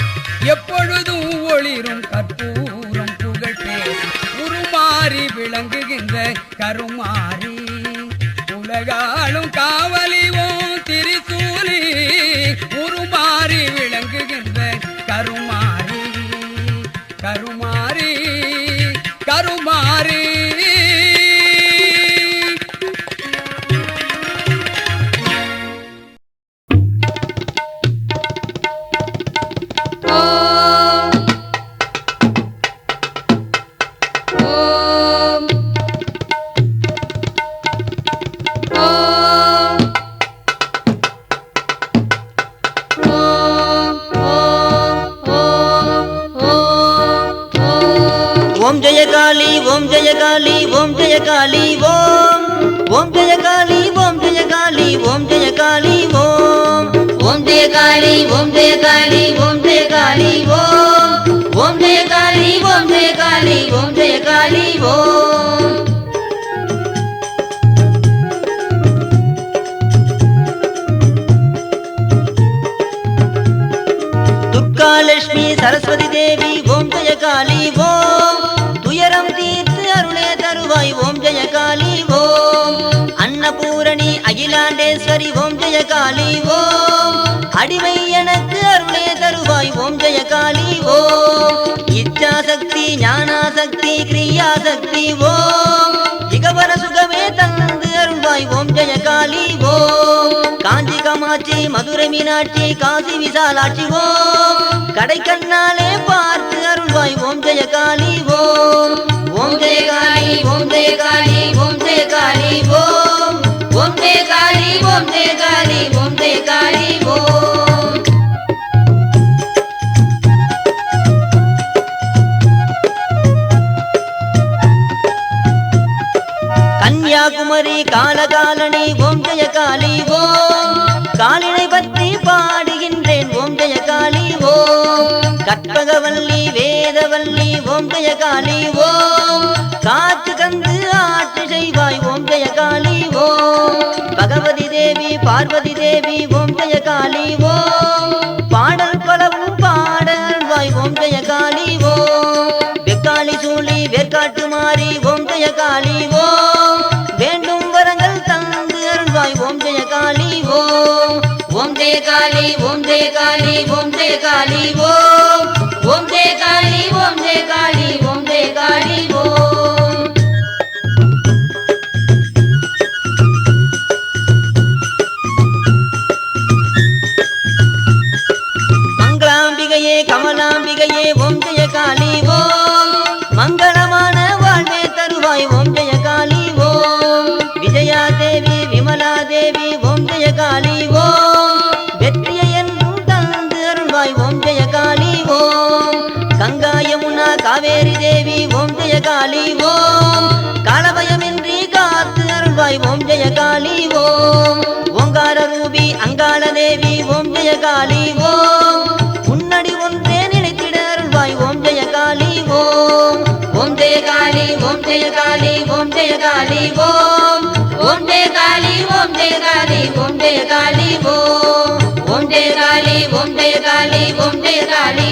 எப்பொழுதும் ஒளிரும் கற்பூரம் புகழ் பேசும் உருமாறி விளங்குகின்ற கருமாரி உலகாளும் காவலிவோம் திரிசூலி உருமாறி விளங்குகின்ற கருமாரி கருமாரி கருமாரி ஓம் ஜெய காளி ஓம் ஜெய காளி ஓம் ஜெய காளி ஓம் ஓம் ஜெய காளி ஓம் ஜெய காளி ஓம் ஜெய காளி ஓம் ஓம் ஜெய காளி ஓம் ஜெய காளி ஓம் ஜெய காளி ஓம் ஓம் ஜெய காளி ஓம் ஜெய காளி ஓம் ஜெய காளி ஓம் துர்காலட்சுமி சரஸ்வதி தேவி ஓம் ஜெய காளி ஓம் துயரம் தீர்த்து அருளே தருவாய் ஓம் ஜெய காளி ஓம் அன்னபூரணி அகிலாண்டேஸ்வரி ஓம் ஜெய காளி ஓம் அடிமை எனக்கு அருளே தருவாய் ஓம் ஜெய காளி ஓம் இச்சாசக்தி ஞானாசக்தி கிரியாசக்தி ஓம் இகவர சுகமே தந்து அருள்வாய் ஓம் ஜெய காளி ஓம் காஞ்சி காமாட்சி மதுரை மீனாட்சி காசி விசாலாட்சி ஓம் கடை கண்ணாலே பார்த்து அருள்வாய் ஓம் ஜெய காளி ஓம் ஓம் ஜெய காளி ஓம் ஜெய காளி ஓம் ஜெய காளி ஓம் ஓம் ஜெய காளி ஓம் ஜெய காளி ஓம் ஜெய காளி ஓம் கன்னியாகுமரி காலகாலனி ஓம் ஜெய காளி ஓம் காளினை பற்றி பாடுகின்றேன் ஓம் ஜெய காளி ஓம் கற்பகவல்லி வேதவல்லி ஓம் ஜெய காளி ஓம் காற்று கந்து ஆட்சி செய்வாய் ஓம் ஜெய காளி ஓம் பகவதி தேவி பார்வதி தேவி ஓம் ஜெய காளி ஓம் பாடல் பலவும் பாடல்வாய் ஓம் ஜெய காளி ஓம் வெக்காளி சூழி வேற்காட்டு மாறி ஓம் ஜெய காளி ஓம் வேண்டும் வரங்கள் தந்து அருள்வாய் ஓம் ஜெய காளி ஓம் ஓம் ஜெய காளி ஓம் ஜெய காளி ஓம் ஜெய காளி ஓம் ஓம் ஜெய காளி ஓம் ஜெய காளி ஓம் ஜெய காளி ஓம் மங்களாம்பிகையே கமலாம்பிகையே ஓம் ஜெய காளி ஓம் மங்களமான வாழ்வே தருவாய் ஓம் ஜெய காளி ஓம் விஜயா தேவி விமலா தேவி ஓம் ஜெய காளி ஓம் வெற்றியை என்றும் தந்து அருள்வாய் ஓம் ஜெய காளி ஓம் கங்கா யமுனா காவேரி தேவி ஓம் ஜெய காளி ஓம் காலபயமின்றி காத்து அருள்வாய் ஓம் ஜெய காளி ஓம் ஓங்கார ரூபி அங்காள தேவி ஓம் ஜெய காளி ஓம் முன்னடி ஒன்றே நினைத்திட அருள்வாய் ஓம் ஜெய காளி ஓம் ஓம் ஜெய காளி ஓம் ஜெய காளி ஓம் ஜெய காளி ஓம் ஓம் ஜெய காளி ஓம் ஜெய காளி ஓம் ஜெய காளி ஓம் ஓம் ஜெய காளி ஓம் ஜெய காளி ஓம் ஜெய ஜெய காளி